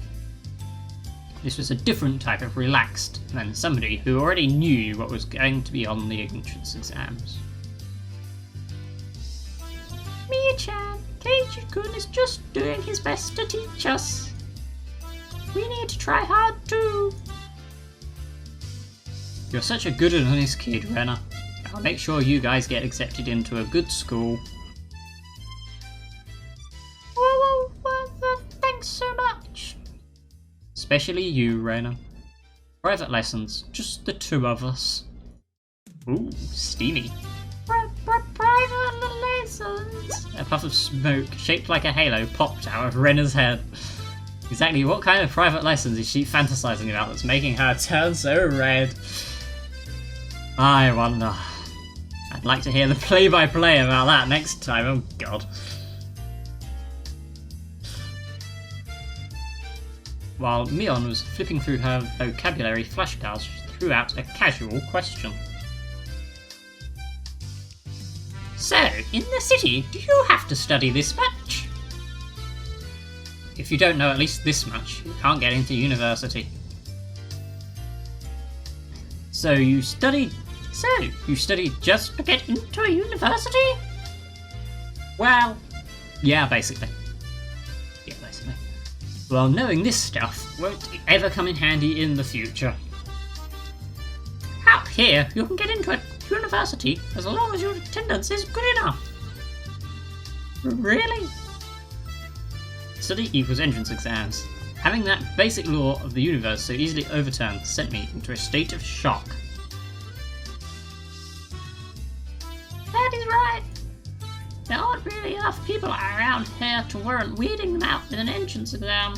This was a different type of relaxed than somebody who already knew what was going to be on the entrance exams. Mia-chan, Keiichi-kun is just doing his best to teach us. We need to try hard too. You're such a good and honest kid, Rena. I'll make sure you guys get accepted into a good school. Well, thanks so much. Especially you, Rena. Private lessons, just the two of us. Ooh, steamy. Private lessons. A puff of smoke, shaped like a halo, popped out of Rena's head. Exactly what kind of private lessons is she fantasizing about that's making her turn so red? I wonder. I'd like to hear the play-by-play about that next time, oh god. While Mion was flipping through her vocabulary flashcards, she threw out a casual question. So, in the city, do you have to study this much? If you don't know at least this much, you can't get into university. So you studied just to get into a university? Well, yeah, basically. Well, knowing this stuff won't ever come in handy in the future. Out here, you can get into a university as long as your attendance is good enough. Really? Study equals entrance exams. Having that basic law of the universe so easily overturned sent me into a state of shock. That is right. There aren't really enough people around here to warrant weeding them out with an entrance exam.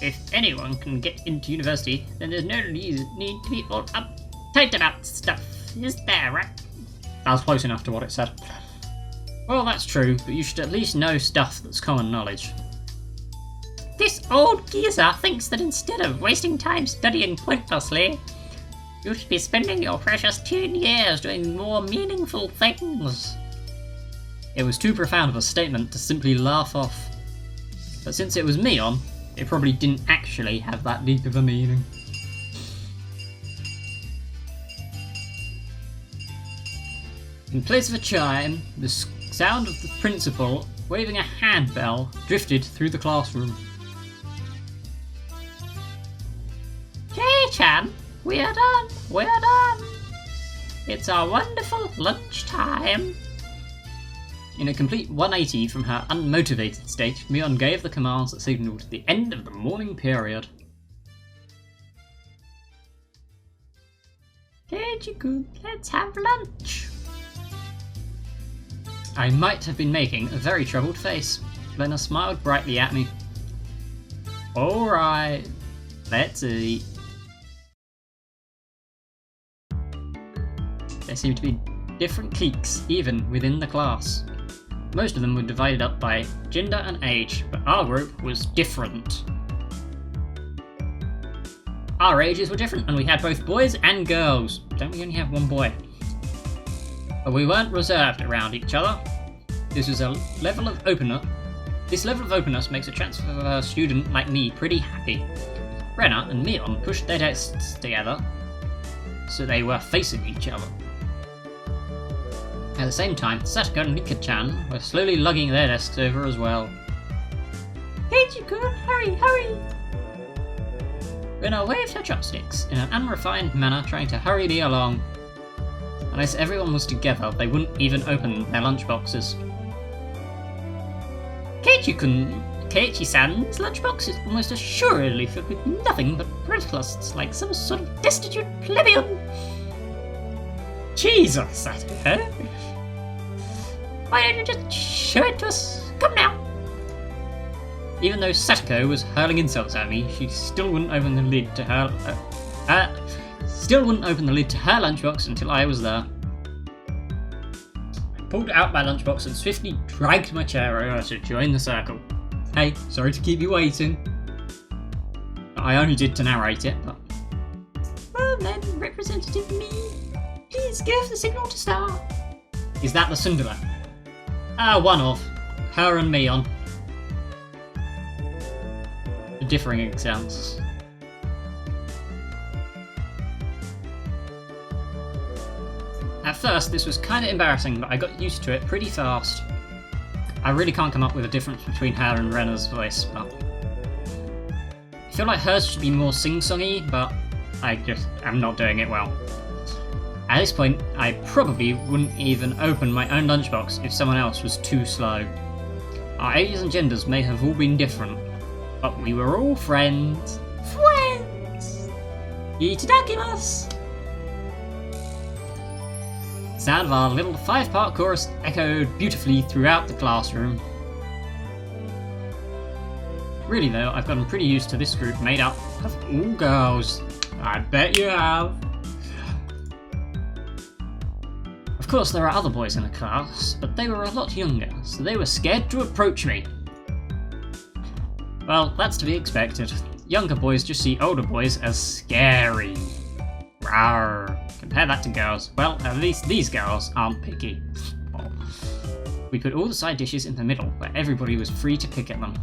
If anyone can get into university, then there's no need to be all uptight about stuff, is there, right? That was close enough to what it said. Well, that's true, but you should at least know stuff that's common knowledge. This old geezer thinks that instead of wasting time studying pointlessly, you should be spending your precious 10 years doing more meaningful things. It was too profound of a statement to simply laugh off. But since it was Mion, it probably didn't actually have that deep of a meaning. In place of a chime, the sound of the principal waving a handbell drifted through the classroom. Kei-chan, we're done. It's our wonderful lunchtime. In a complete 180 from her unmotivated state, Mion gave the commands that signalled the end of the morning period. Keiichi-kun, let's have lunch. I might have been making a very troubled face. Lena smiled brightly at me. Alright, let's eat. There seemed to be different cliques even within the class. Most of them were divided up by gender and age, but our group was different. our ages were different, and we had both boys and girls. Don't we only have one boy? But we weren't reserved around each other. This was a level of openness. This level of openness makes a transfer student like me pretty happy. Renna and Mion pushed their desks together, so they were facing each other. At the same time, Satoko and Rika-chan were slowly lugging their desks over as well. Keiichi-kun, hurry, hurry! Renna waved her chopsticks in an unrefined manner, trying to hurry me along. Unless everyone was together, they wouldn't even open their lunchboxes. Keiichi-san's lunchbox is almost assuredly filled with nothing but bread crusts, like some sort of destitute plebeian. Jesus, Satoko! Why don't you just show it to us? Come now! Even though Satoko was hurling insults at me, she still wouldn't open the lid to her lunchbox until I was there. I pulled out my lunchbox and swiftly dragged my chair over to join the circle. Hey, sorry to keep you waiting. I only did to narrate it, but... Well then, Representative Me, please give the signal to start. Is that the Sundala? One of. Her and me on. Differing exams. At first, this was kind of embarrassing, but I got used to it pretty fast. I really can't come up with a difference between her and Renna's voice, but... I feel like hers should be more sing-songy, but I just am not doing it well. At this point, I probably wouldn't even open my own lunchbox if someone else was too slow. Our ages and genders may have all been different, but we were all friends. Friends! Itadakimasu! The sound of our little 5-part chorus echoed beautifully throughout the classroom. Really though, I've gotten pretty used to this group made up of all girls. I bet you have. Of course there are other boys in the class, but they were a lot younger, so they were scared to approach me. Well, that's to be expected. Younger boys just see older boys as scary. Rawr. Compare that to girls. Well, at least these girls aren't picky. We put all the side dishes in the middle, where everybody was free to pick at them.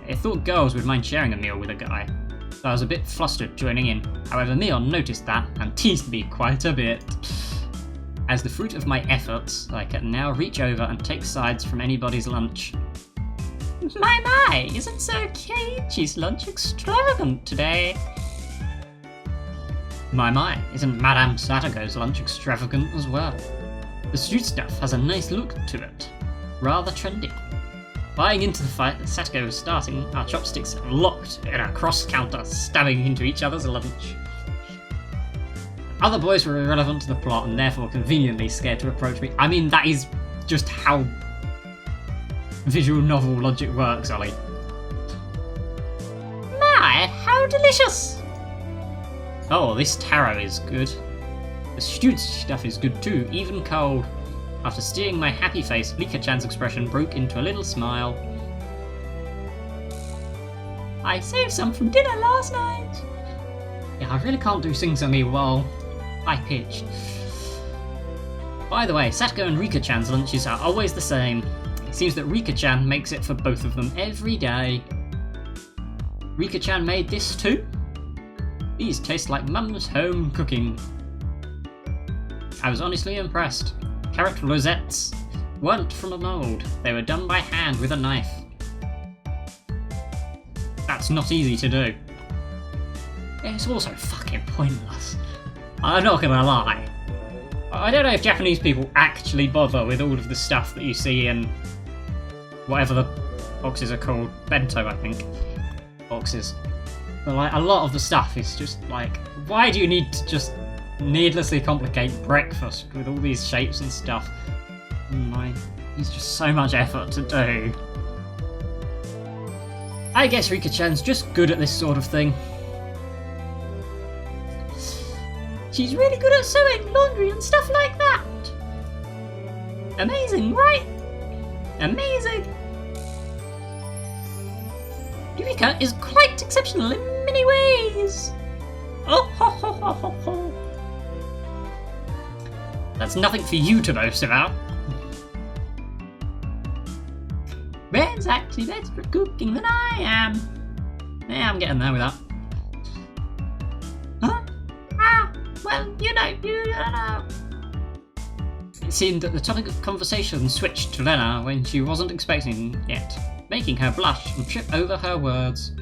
I thought girls would mind sharing a meal with a guy, so I was a bit flustered joining in. However, Mion noticed that and teased me quite a bit. As the fruit of my efforts, I can now reach over and take sides from anybody's lunch. My, isn't Sir Keiichi's lunch extravagant today? My, isn't Madame Satoko's lunch extravagant as well? The street stuff has a nice look to it, rather trendy. Buying into the fight that Satoko was starting, our chopsticks locked in a cross-counter, stabbing into each other's lunch. Other boys were irrelevant to the plot and therefore conveniently scared to approach me. I mean, that is just how visual novel logic works, Ollie. My, how delicious! Oh, this taro is good. The stewed stuff is good too, even cold. After seeing my happy face, Rika-chan's expression broke into a little smile. I saved some from dinner last night. Yeah, I really can't do sing-songy while high-pitched. By the way, Satoko and Rika-chan's lunches are always the same. It seems that Rika-chan makes it for both of them every day. Rika-chan made this too? These taste like Mum's home cooking. I was honestly impressed. Carrot rosettes weren't from a mould, they were done by hand with a knife. That's not easy to do. It's also fucking pointless. I'm not gonna lie. I don't know if Japanese people actually bother with all of the stuff that you see in whatever the boxes are called. Bento, I think. Boxes. But like, a lot of the stuff is just like, why do you need to just needlessly complicate breakfast with all these shapes and stuff? It's just so much effort to do. I guess Rika-chan's just good at this sort of thing. She's really good at sewing, laundry and stuff like that. Amazing, right? Amazing. Yurika is quite exceptional in many ways. Oh, ho, ho, ho, ho, ho. That's nothing for you to boast about. Ren's actually better at cooking than I am. Yeah, I'm getting there with that. Huh? Well, you know. It seemed that the topic of conversation switched to Lena when she wasn't expecting it, making her blush and trip over her words.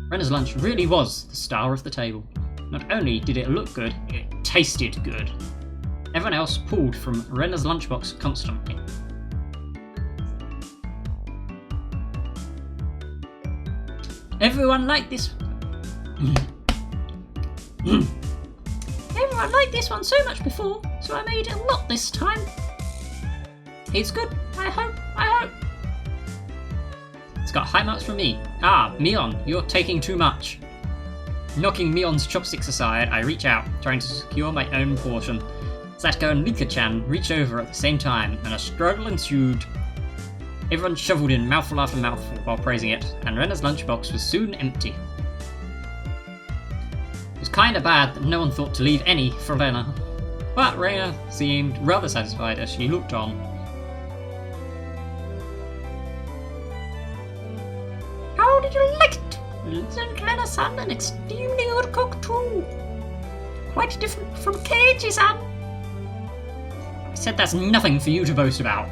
Rena's lunch really was the star of the table. Not only did it look good, it tasted good. Everyone else pulled from Rena's lunchbox constantly. Everyone liked this. Everyone liked this one so much before, so I made it a lot this time. It's good, I hope. It's got high marks from me. Mion, you're taking too much. Knocking Mion's chopsticks aside, I reach out, trying to secure my own portion. Satoko and Rika-chan reach over at the same time, and a struggle ensued. Everyone shoveled in mouthful after mouthful while praising it, and Rena's lunchbox was soon empty. It was kinda bad that no one thought to leave any for Lena, but Rena seemed rather satisfied as she looked on. How did you like it? Isn't Lena-san an extremely good cook too? Quite different from Keiichi-san. I said that's nothing for you to boast about.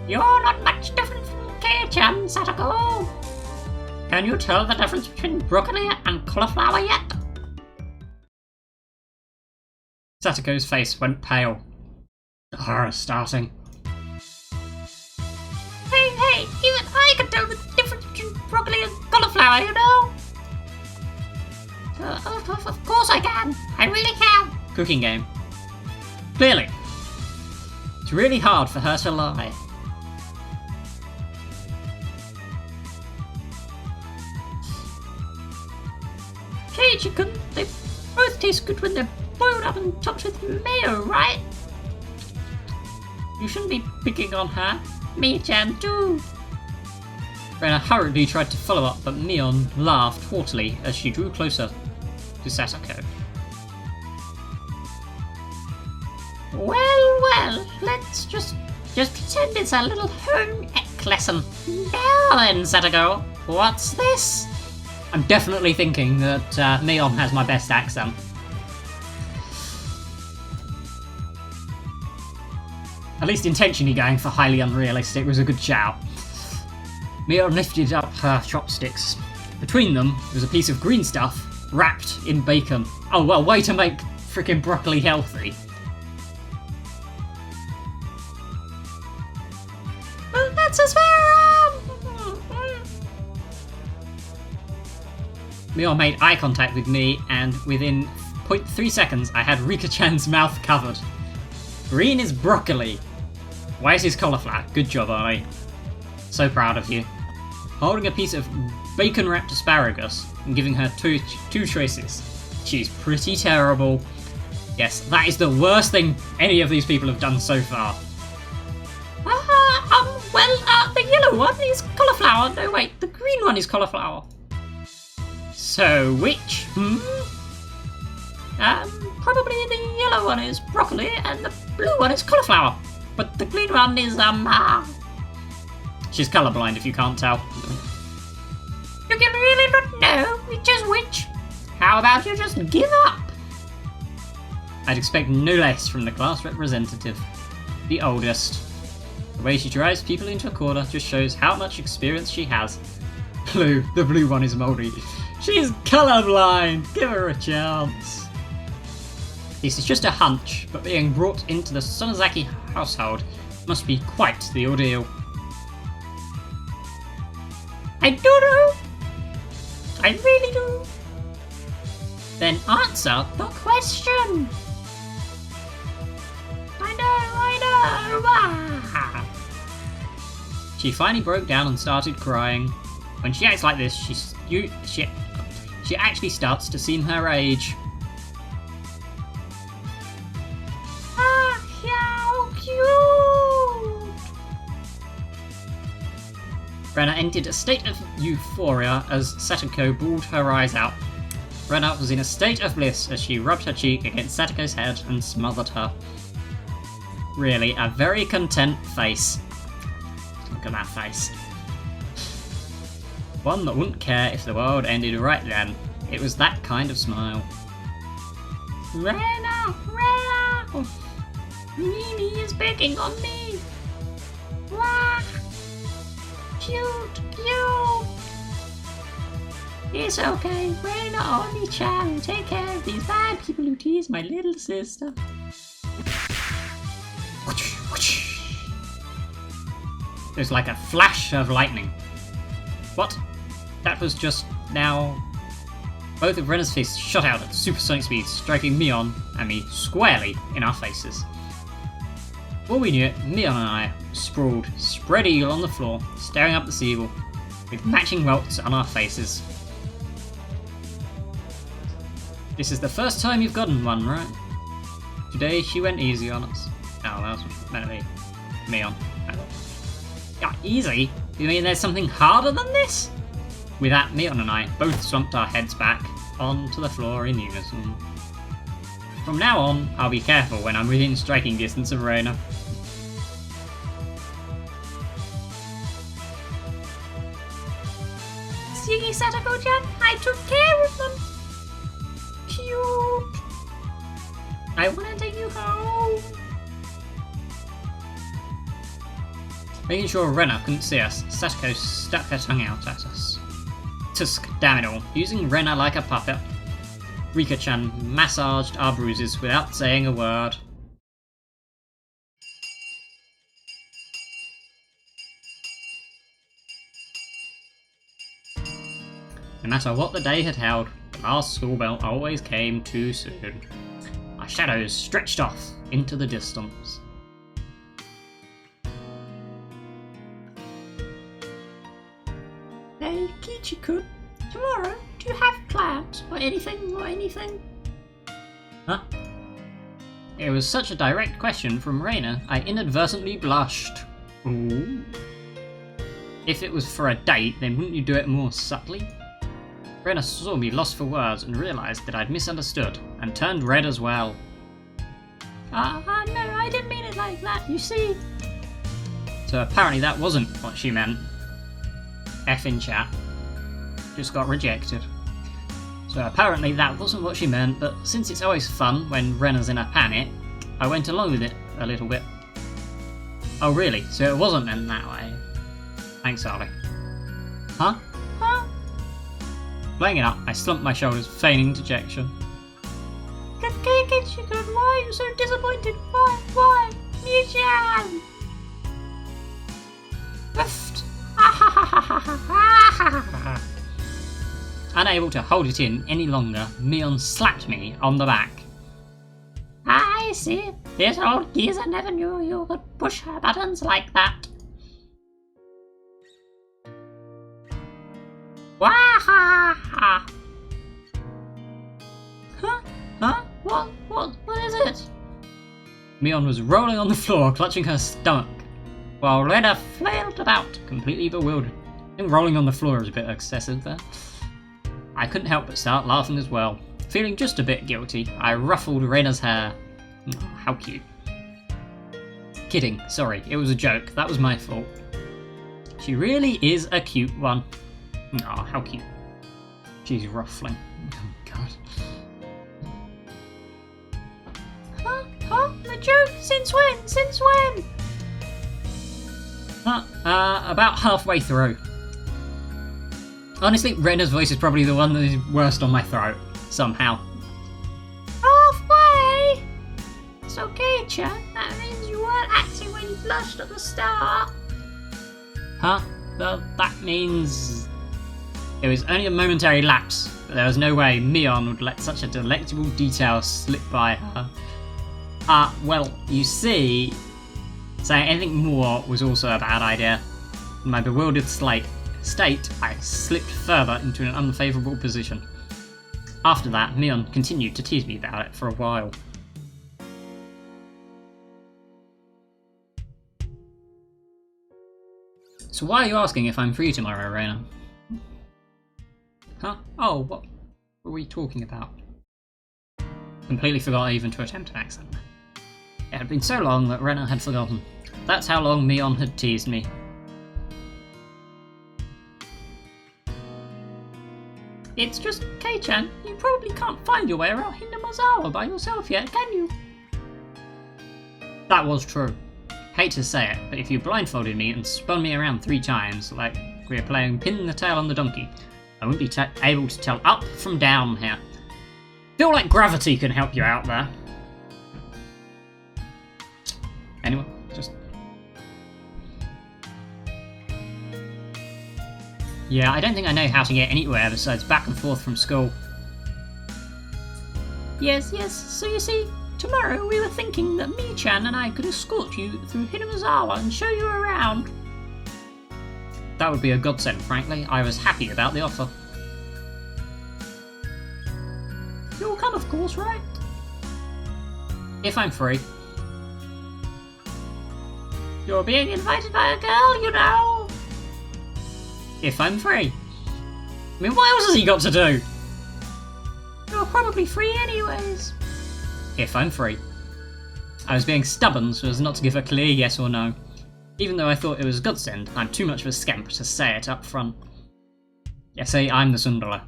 You're not much different from Keiichi-chan, Satoko. Can you tell the difference between broccoli and cauliflower yet? Satoko's face went pale. The horror starting. Hey, even I can tell the difference between broccoli and cauliflower, you know? Of course I can. I really can. Cooking game. Clearly. It's really hard for her to lie. Keiichi-kun, they both taste good when they're boiled up and topped with mayo, right? You shouldn't be picking on her. Me-chan too. Rena hurriedly tried to follow up, but Mion laughed haughtily as she drew closer to Satoko. Well, let's just pretend it's a little home ec lesson. Now then, Satoko, what's this? I'm definitely thinking that Mion has my best accent. At least intentionally going for highly unrealistic was a good shout. Mion lifted up her chopsticks. Between them was a piece of green stuff wrapped in bacon. Oh well, way to make freaking broccoli healthy. Well, that's as fair. Mion made eye contact with me, and within 0.3 seconds, I had Rika-chan's mouth covered. Green is broccoli. White is cauliflower. Good job, Ollie. So proud of you. Holding a piece of bacon-wrapped asparagus and giving her two choices. She's pretty terrible. Yes, that is the worst thing any of these people have done so far. The yellow one is cauliflower. No, wait, the green one is cauliflower. So, which? Probably the yellow one is broccoli and the blue one is cauliflower. But the green one is, She's colourblind if you can't tell. You can really not know which is which. How about you just give up? I'd expect no less from the class representative. The oldest. The way she drives people into a corner just shows how much experience she has. The blue one is mouldy. She's colourblind! Give her a chance! This is just a hunch, but being brought into the Sonozaki household must be quite the ordeal. I do know! I really do! Then answer the question! I know! Ah. She finally broke down and started crying. When she acts like this, she actually starts to seem her age. How cute! Rena entered a state of euphoria as Satoko bawled her eyes out. Rena was in a state of bliss as she rubbed her cheek against Satoko's head and smothered her. Really, a very content face. Look at that face. One that wouldn't care if the world ended right then. It was that kind of smile. Rena! Rena! Mimi is begging on me! Wah! Cute! Cute! It's okay, Rena only-chan will take care of these bad people who tease my little sister. There's like a flash of lightning. What? That was just now. Both of Rena's faces shot out at supersonic speed, striking Mion and me squarely in our faces. Before we knew it, Mion and I sprawled spread eagle on the floor, staring up the seagull, with matching welts on our faces. This is the first time you've gotten one, right? Today she went easy on us. Oh, that was meant to be Mion. Yeah, easy? You mean there's something harder than this? With that, Mion and I both slumped our heads back onto the floor in unison. From now on, I'll be careful when I'm within striking distance of Rena. See, Satoko-chan, I took care of them. Cute. I want to take you home. Making sure Rena couldn't see us, Satoko stuck her tongue out at us. Tusk, damn it all, using Rena like a puppet. Rika-chan massaged our bruises without saying a word. No matter what the day had held, the last school bell always came too soon. Our shadows stretched off into the distance. Hey, Kichi-kun, tomorrow, do you have plans or anything? Huh? It was such a direct question from Rena, I inadvertently blushed. Ooh. If it was for a date, then wouldn't you do it more subtly? Rena saw me lost for words and realised that I'd misunderstood, and turned red as well. No, I didn't mean it like that, you see. So apparently that wasn't what she meant. F in chat. Just got rejected. So apparently that wasn't what she meant, but since it's always fun when Rena's in a panic, I went along with it a little bit. Oh really? So it wasn't meant that way? Thanks, Ollie. Huh? Playing it up, I slumped my shoulders, feigning dejection. Why are you so disappointed? Why? Michan! Unable to hold it in any longer, Mion slapped me on the back. I see. This old geezer never knew you could push her buttons like that. Wahaha! Huh? What is it? Mion was rolling on the floor, clutching her stomach, while Rena flailed about, completely bewildered. I think rolling on the floor is a bit excessive there. I couldn't help but start laughing as well. Feeling just a bit guilty, I ruffled Rena's hair. Oh, how cute. Kidding, sorry, it was a joke, that was my fault. She really is a cute one. Oh, how cute. She's ruffling. Oh god. Huh? The joke? Since when? About halfway through. Honestly, Rena's voice is probably the one that is worst on my throat, somehow. Halfway? It's okay, Chan. That means you weren't acting when you blushed at the start. Huh? Well, that means it was only a momentary lapse, but there was no way Mion would let such a delectable detail slip by her. Well, you see, saying anything more was also a bad idea. In my bewildered state, I slipped further into an unfavourable position. After that, Mion continued to tease me about it for a while. So why are you asking if I'm free tomorrow, Raina? Huh? Oh, what were we talking about? Completely forgot even to attempt an accent. It had been so long that Raina had forgotten. That's how long Mion had teased me. It's just Kei-chan. You probably can't find your way around Hinamazawa by yourself yet, can you? That was true. Hate to say it, but if you blindfolded me and spun me around 3 times, like we were playing pin the tail on the donkey, I wouldn't be able to tell up from down here. Feel like gravity can help you out there. Anyway, just... Yeah, I don't think I know how to get anywhere besides back and forth from school. Yes, so you see, tomorrow we were thinking that Mi-chan and I could escort you through Hinamazawa and show you around. That would be a godsend, frankly. I was happy about the offer. You'll come, of course, right? If I'm free. You're being invited by a girl, you know. If I'm free. I mean, what else has he got to do? You're probably free anyways. If I'm free. I was being stubborn so as not to give a clear yes or no. Even though I thought it was a godsend, I'm too much of a scamp to say it up front. Yeah, say I'm the Sundala.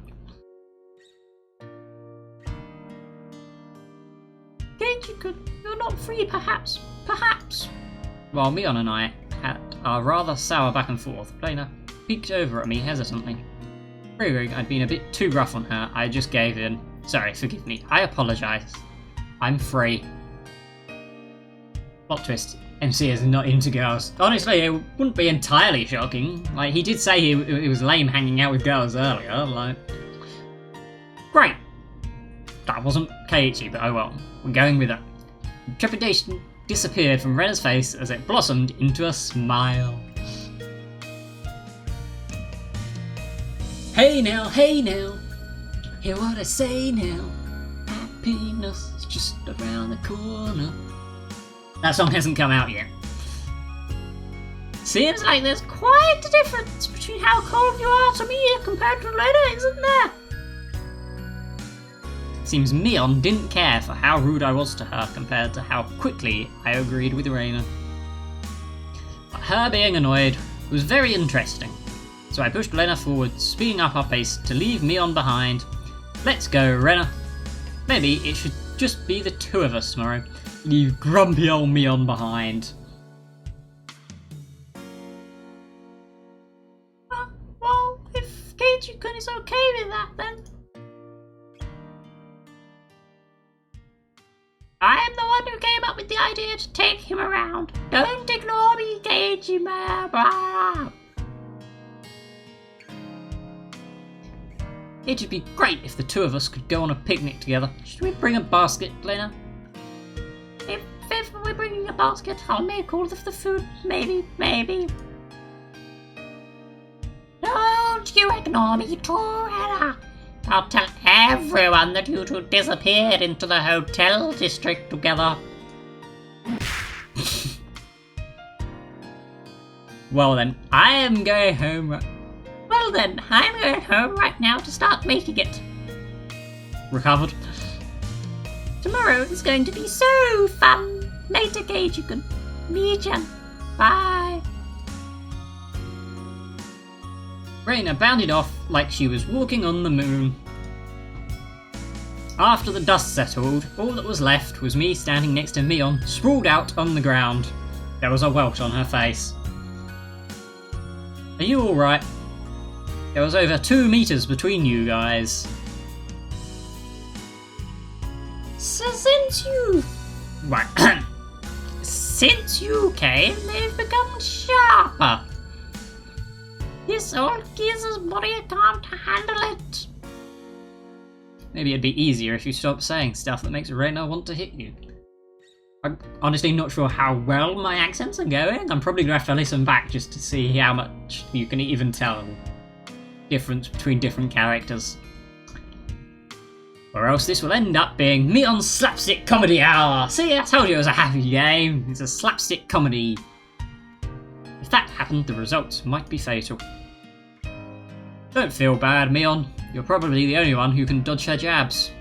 You're not free, perhaps. While Mion and I had our rather sour back and forth, Lena peeked over at me hesitantly. Figuring I'd been a bit too rough on her, I just gave in. Sorry, forgive me. I apologise. I'm free. Plot twist. MC is not into girls. Honestly, it wouldn't be entirely shocking. Like, he did say he was lame hanging out with girls earlier, like... Great! That wasn't Keiichi, but oh well. We're going with it. Trepidation disappeared from Rena's face as it blossomed into a smile. Hey now, hear what I say now. Happiness is just around the corner. That song hasn't come out yet. Seems like there's quite a difference between how cold you are to me compared to Lena, isn't there? Seems Mion didn't care for how rude I was to her compared to how quickly I agreed with Reina. But her being annoyed was very interesting, so I pushed Lena forward, speeding up our pace to leave Mion behind. Let's go, Rena. Maybe it should just be the 2 of us tomorrow. Leave grumpy old Mion behind. Well, if Keiichi-kun is okay with that, then... I am the one who came up with the idea to take him around. Don't ignore me, Keiichi-man. It'd be great if the 2 of us could go on a picnic together. Should we bring a basket, Lena? If we're bringing a basket, I'll make all of the food. Maybe. Don't you ignore me, Torella. I'll tell everyone that you 2 disappeared into the hotel district together. Well then, I'm going home right now to start making it. Recovered? Tomorrow is going to be so fun. Later, Keiichi-kun. Mi-chan. Bye. Reina bounded off like she was walking on the moon. After the dust settled, all that was left was me standing next to Mion, sprawled out on the ground. There was a welt on her face. Are you alright? There was over 2 meters between you guys. Since you came, they've become sharper. This old geezer's body can't handle it. Maybe it'd be easier if you stopped saying stuff that makes Reina want to hit you. I'm honestly not sure how well my accents are going. I'm probably gonna have to listen back just to see how much you can even tell the difference between different characters. Or else this will end up being Mion's Slapstick Comedy Hour. See, I told you it was a happy game. It's a slapstick comedy. If that happened, the results might be fatal. Don't feel bad, Mion. You're probably the only one who can dodge her jabs.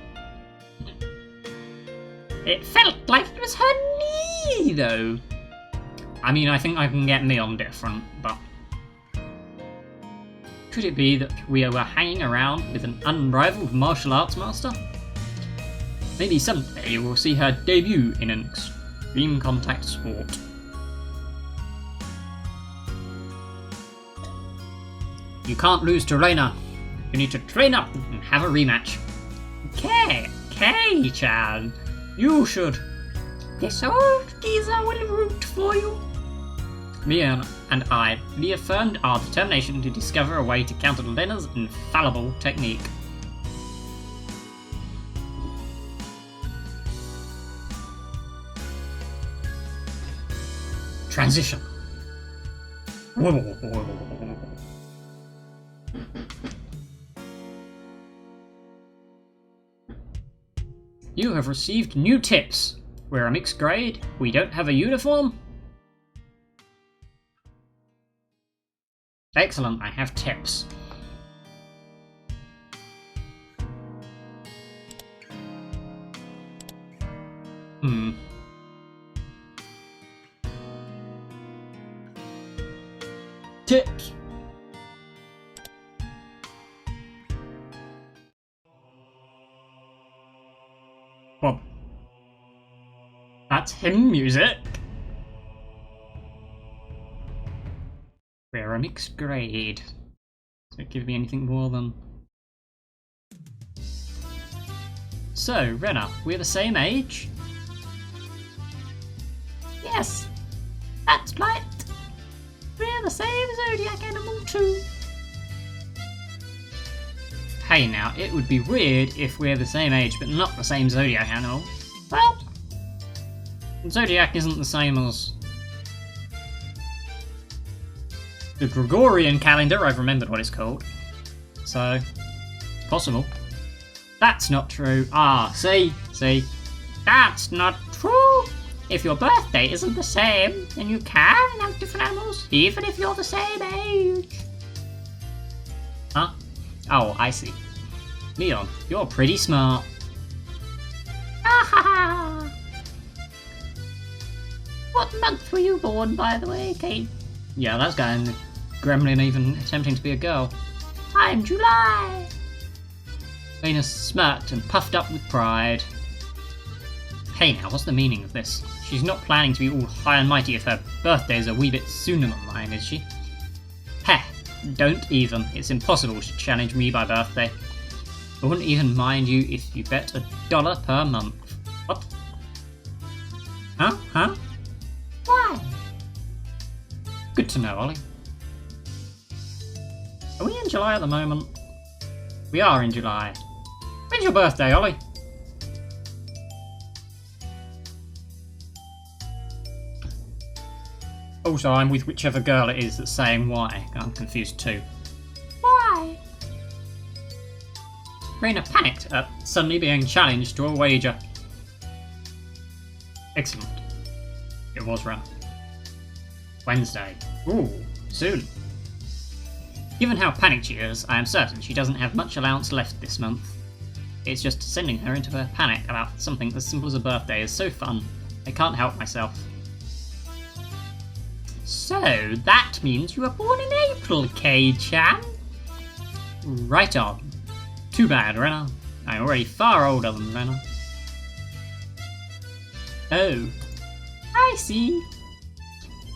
It felt like it was her knee, though. I mean, I think I can get Mion different, but... Could it be that we were hanging around with an unrivaled martial arts master? Maybe someday we'll see her debut in an extreme contact sport. You can't lose to Reina. You need to train up and have a rematch. Kei-chan, you should. This old geezer will root for you. Mia and I reaffirmed our determination to discover a way to counter Lena's infallible technique. Transition. You have received new tips. We're a mixed grade. We don't have a uniform. Excellent, I have tips. Tips. Well, that's hymn music. We're a mixed grade. Does it give me anything more than... So, Rena, we're the same age? Yes, that's right. We're the same zodiac animal too. Hey now, it would be weird if we're the same age but not the same zodiac animal. Well, zodiac isn't the same as the Gregorian calendar. I've remembered what it's called. So, it's possible. That's not true. Ah, see? That's not true. If your birthday isn't the same, then you can have different animals, even if you're the same age. Huh? Oh, I see. Leon, you're pretty smart. Ah. What month were you born, by the way, Kate? Yeah, that's going gremlin even attempting to be a girl. I'm July. Venus smirked and puffed up with pride. Hey now, what's the meaning of this? She's not planning to be all high and mighty if her birthday's a wee bit sooner than mine, is she? Heh, don't even. It's impossible to challenge me by birthday. I wouldn't even mind you if you bet $1 per month. What? Huh? Why? Good to know, Ollie. Are we in July at the moment? We are in July. When's your birthday, Ollie? Also, I'm with whichever girl it is that's saying why. I'm confused too. Why? Reina panicked at suddenly being challenged to a wager. Excellent. It was Reina. Wednesday. Ooh, soon. Given how panicked she is, I am certain she doesn't have much allowance left this month. It's just sending her into a panic about something as simple as a birthday is so fun. I can't help myself. So, that means you were born in April, Kei-chan? Right on. Too bad, Rena. I'm already far older than Rena. Oh. I see.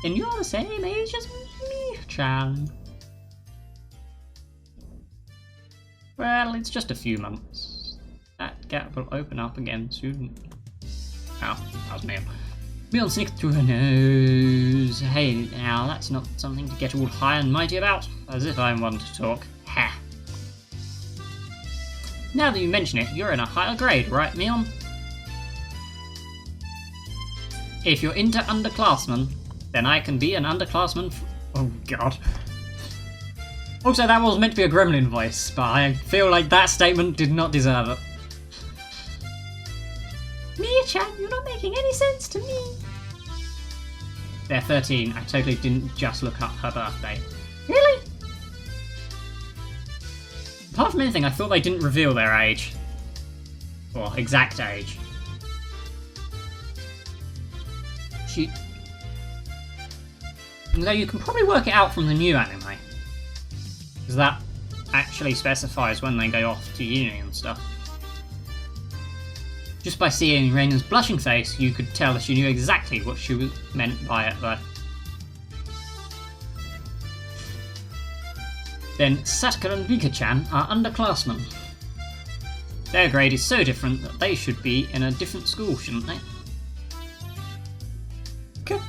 Then you're the same age as me, Chan. Well, it's just a few months. That gap will open up again soon. Oh, that was me. Mion snicked through her nose. Hey, now, that's not something to get all high and mighty about. As if I'm one to talk. Ha! Now that you mention it, you're in a higher grade, right, Mion? If you're into underclassmen, then I can be an underclassman oh, God. Also, that was meant to be a gremlin voice, but I feel like that statement did not deserve it. Mia-chan, you're not making any sense to me. they're 13. I totally didn't just look up her birthday. Really? Apart from anything, I thought they didn't reveal their age. Or exact age. Though you can probably work it out from the new anime. Because that actually specifies when they go off to uni and stuff. Just by seeing Reina's blushing face, you could tell that she knew exactly what she was meant by it though. Then Sataka and Rika-chan are underclassmen. Their grade is so different that they should be in a different school, shouldn't they?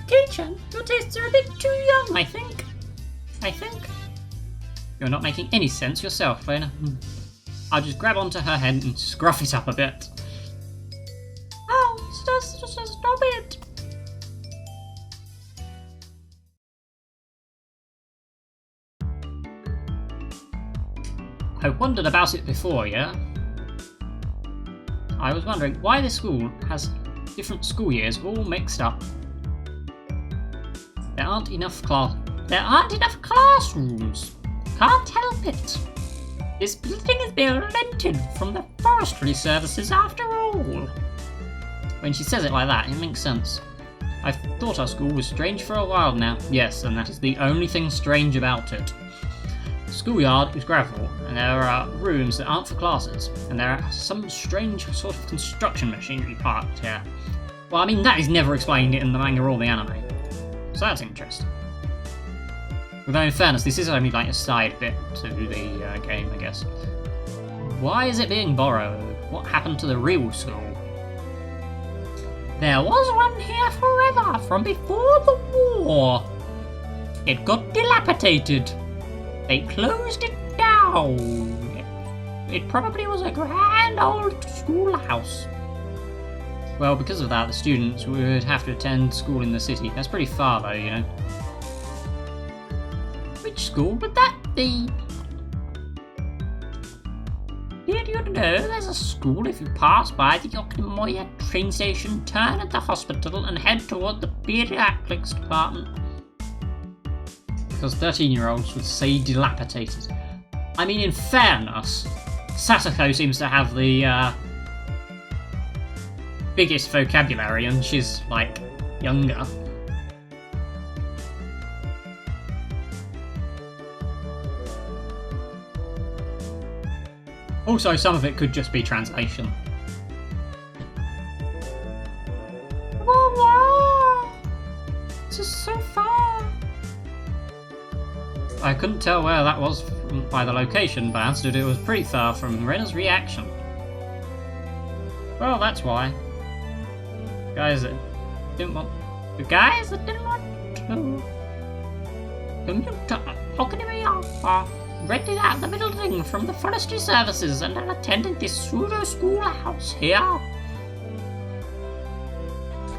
Kei-chan, your tastes are a bit too young, I think. You're not making any sense yourself, Reina. I'll just grab onto her head and scruff it up a bit. Oh, just stop it. I wondered about it before, yeah? I was wondering why this school has different school years all mixed up. There aren't enough classrooms. Can't help it. This building is being rented from the forestry services after all. When she says it like that, it makes sense. I've thought our school was strange for a while now. Yes, and that is the only thing strange about it. The schoolyard is gravel, and there are rooms that aren't for classes, and there are some strange sort of construction machinery parked here. Well, I mean, that is never explained in the manga or the anime. So that's interesting. Although in fairness, this is only like a side bit to the game, I guess. Why is it being borrowed? What happened to the real school? There was one here forever, from before the war. It got dilapidated. They closed it down. It probably was a grand old schoolhouse. Well, because of that, the students would have to attend school in the city. That's pretty far, though, you know. Which school would that be? Did you know there's a school if you pass by the Okinamoya train station, turn at the hospital, and head toward the pediatrics department? Because 13-year-olds would say dilapidated. I mean, in fairness, Satoko seems to have the biggest vocabulary, and she's, like, younger. Also, some of it could just be translation. Wow! This is so far! I couldn't tell where that was by the location, but I understood it was pretty far from Rena's reaction. Well, that's why. The guys that didn't want to commute to Okinawa rented out the building from the forestry services and are attending this pseudo schoolhouse here.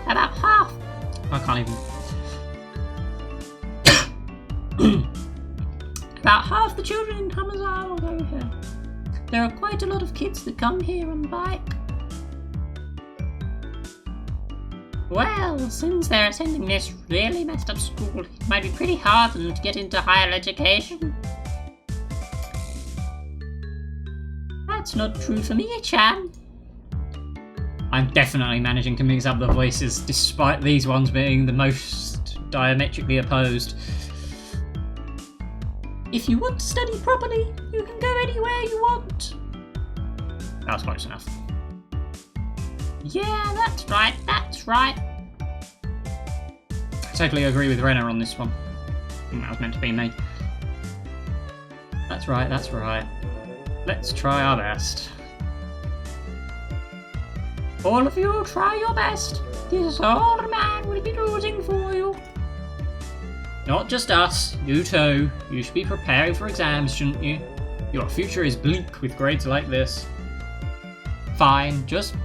About half. I can't even. About half the children in Kamazawa go here. There are quite a lot of kids that come here on bike. Well, since they're attending this really messed up school, it might be pretty hard for them to get into higher education. That's not true for me, Chan. I'm definitely managing to mix up the voices, despite these ones being the most diametrically opposed. If you want to study properly, you can go anywhere you want. That was close enough. Yeah, that's right. I totally agree with Rena on this one. I think that was meant to be me. That's right. Let's try our best. All of you try your best. This old man will be rooting for you. Not just us, you too. You should be preparing for exams, shouldn't you? Your future is bleak with grades like this. Fine, just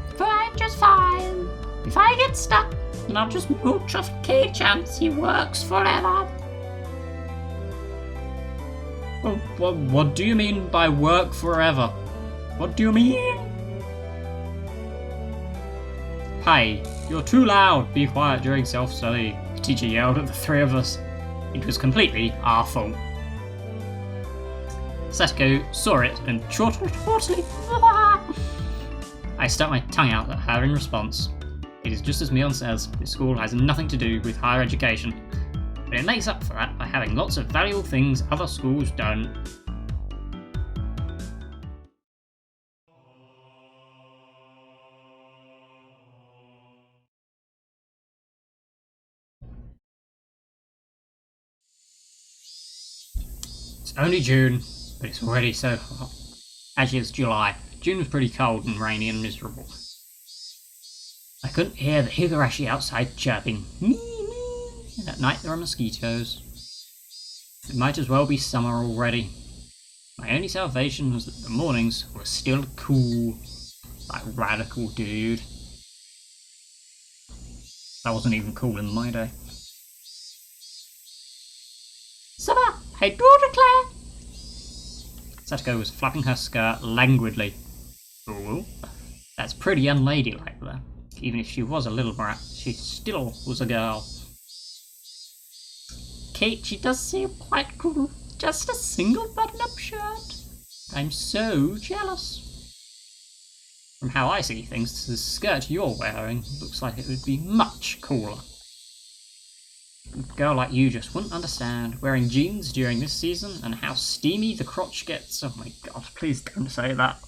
fine. If I get stuck, then I'll just mooch off Kei-chan's. He works forever. What do you mean by work forever? What do you mean? Hey, you're too loud. Be quiet during self-study. teacher yelled at the three of us. It was completely our fault. Satoko saw it and chortled haughtily. I stuck my tongue out at her in response. It is just as Mion says, this school has nothing to do with higher education, but it makes up for that by having lots of valuable things other schools don't. It's only June, but it's already so hot. Actually, it's July. June was pretty cold and rainy and miserable. I couldn't hear the Higurashi outside chirping. And at night there are mosquitoes. It might as well be summer already. My only salvation was that the mornings were still cool. Like radical dude. That wasn't even cool in my day. Summer, I do declare. Satoko was flapping her skirt languidly. Oh, that's pretty unladylike there. Even if she was a little brat, she still was a girl. Kate, she does seem quite cool. Just a single button-up shirt. I'm so jealous. From how I see things, the skirt you're wearing looks like it would be much cooler. A girl like you just wouldn't understand wearing jeans during this season and how steamy the crotch gets. Oh my god, please don't say that.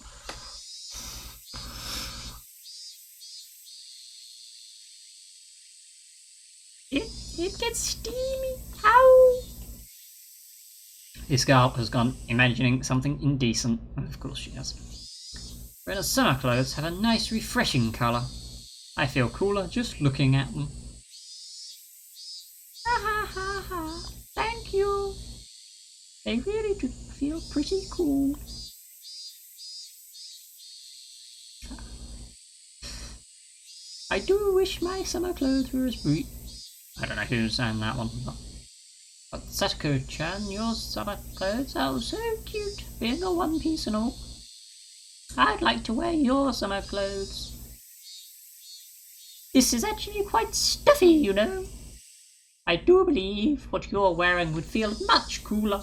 It gets steamy. How? This girl has gone imagining something indecent. Of course she has. Rena's summer clothes have a nice refreshing colour. I feel cooler just looking at them. Ha ha ha ha. Thank you. They really do feel pretty cool. I do wish my summer clothes were as bright. I don't know who's saying that one. But Satoko-chan, your summer clothes are so cute, being a one piece and all. I'd like to wear your summer clothes. This is actually quite stuffy, you know. I do believe what you're wearing would feel much cooler.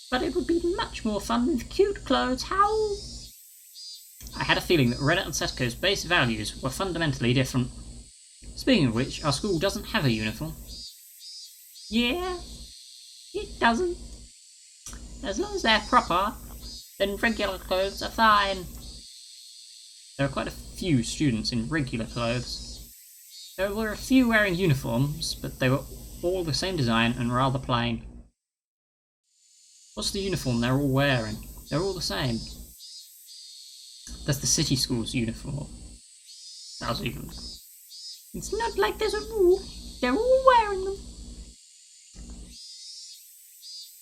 But it would be much more fun with cute clothes. How? I had a feeling that Rena and Satoko's base values were fundamentally different. Speaking of which, our school doesn't have a uniform. Yeah, it doesn't. As long as they're proper, then regular clothes are fine. There are quite a few students in regular clothes. There were a few wearing uniforms, but they were all the same design and rather plain. What's the uniform they're all wearing? They're all the same. That's the city school's uniform. That was even... It's not like there's a rule. They're all wearing them.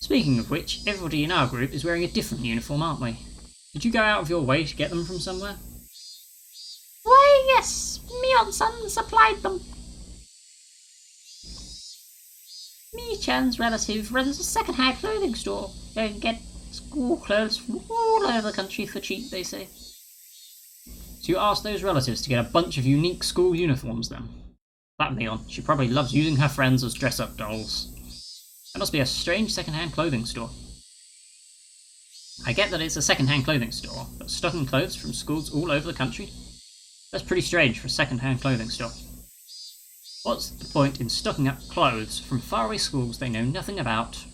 Speaking of which, everybody in our group is wearing a different uniform, aren't we? Did you go out of your way to get them from somewhere? Why, yes. Mion-san supplied them. Mi-chan's relative runs a second-hand clothing store. They can get school clothes from all over the country for cheap, they say. So you asked those relatives to get a bunch of unique school uniforms then? That Mion, she probably loves using her friends as dress-up dolls. That must be a strange second-hand clothing store. I get that it's a second-hand clothing store, but stocking clothes from schools all over the country? That's pretty strange for a second-hand clothing store. What's the point in stocking up clothes from faraway schools they know nothing about?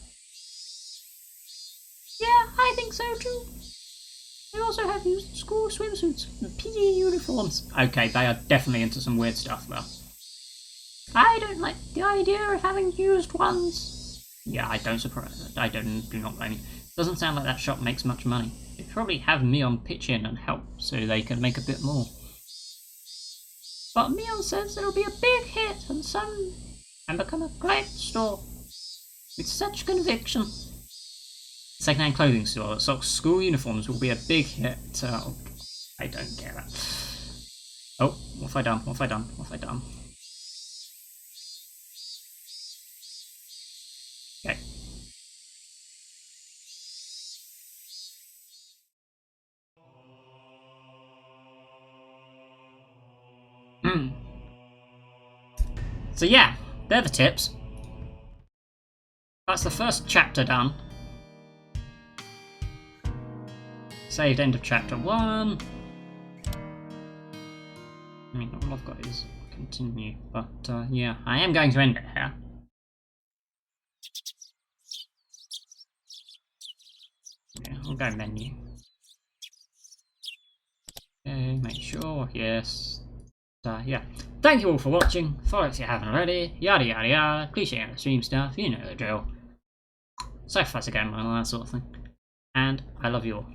Yeah, I think so too. They also have used school swimsuits and PE uniforms. Okay, they are definitely into some weird stuff though. I don't like the idea of having used ones. Yeah, I do not blame you. Doesn't sound like that shop makes much money. They probably have Mion pitch in and help so they can make a bit more. But Mion says it'll be a big hit and become a great store. With such conviction. Second-hand clothing store that stocks school uniforms will be a big hit. I don't get it. Oh, what have I done? What have I done? What have I done? Okay. So yeah, they're the tips. That's the first chapter done. Saved end of chapter 1. I mean, all I've got is continue, but yeah, I am going to end it here. Yeah, I'll go menu. Okay, make sure, yes. Yeah. Thank you all for watching. Follow if you haven't already. Yada yada yada. Please share the stream stuff. You know the drill. Sacrifice again, all that sort of thing. And I love you all.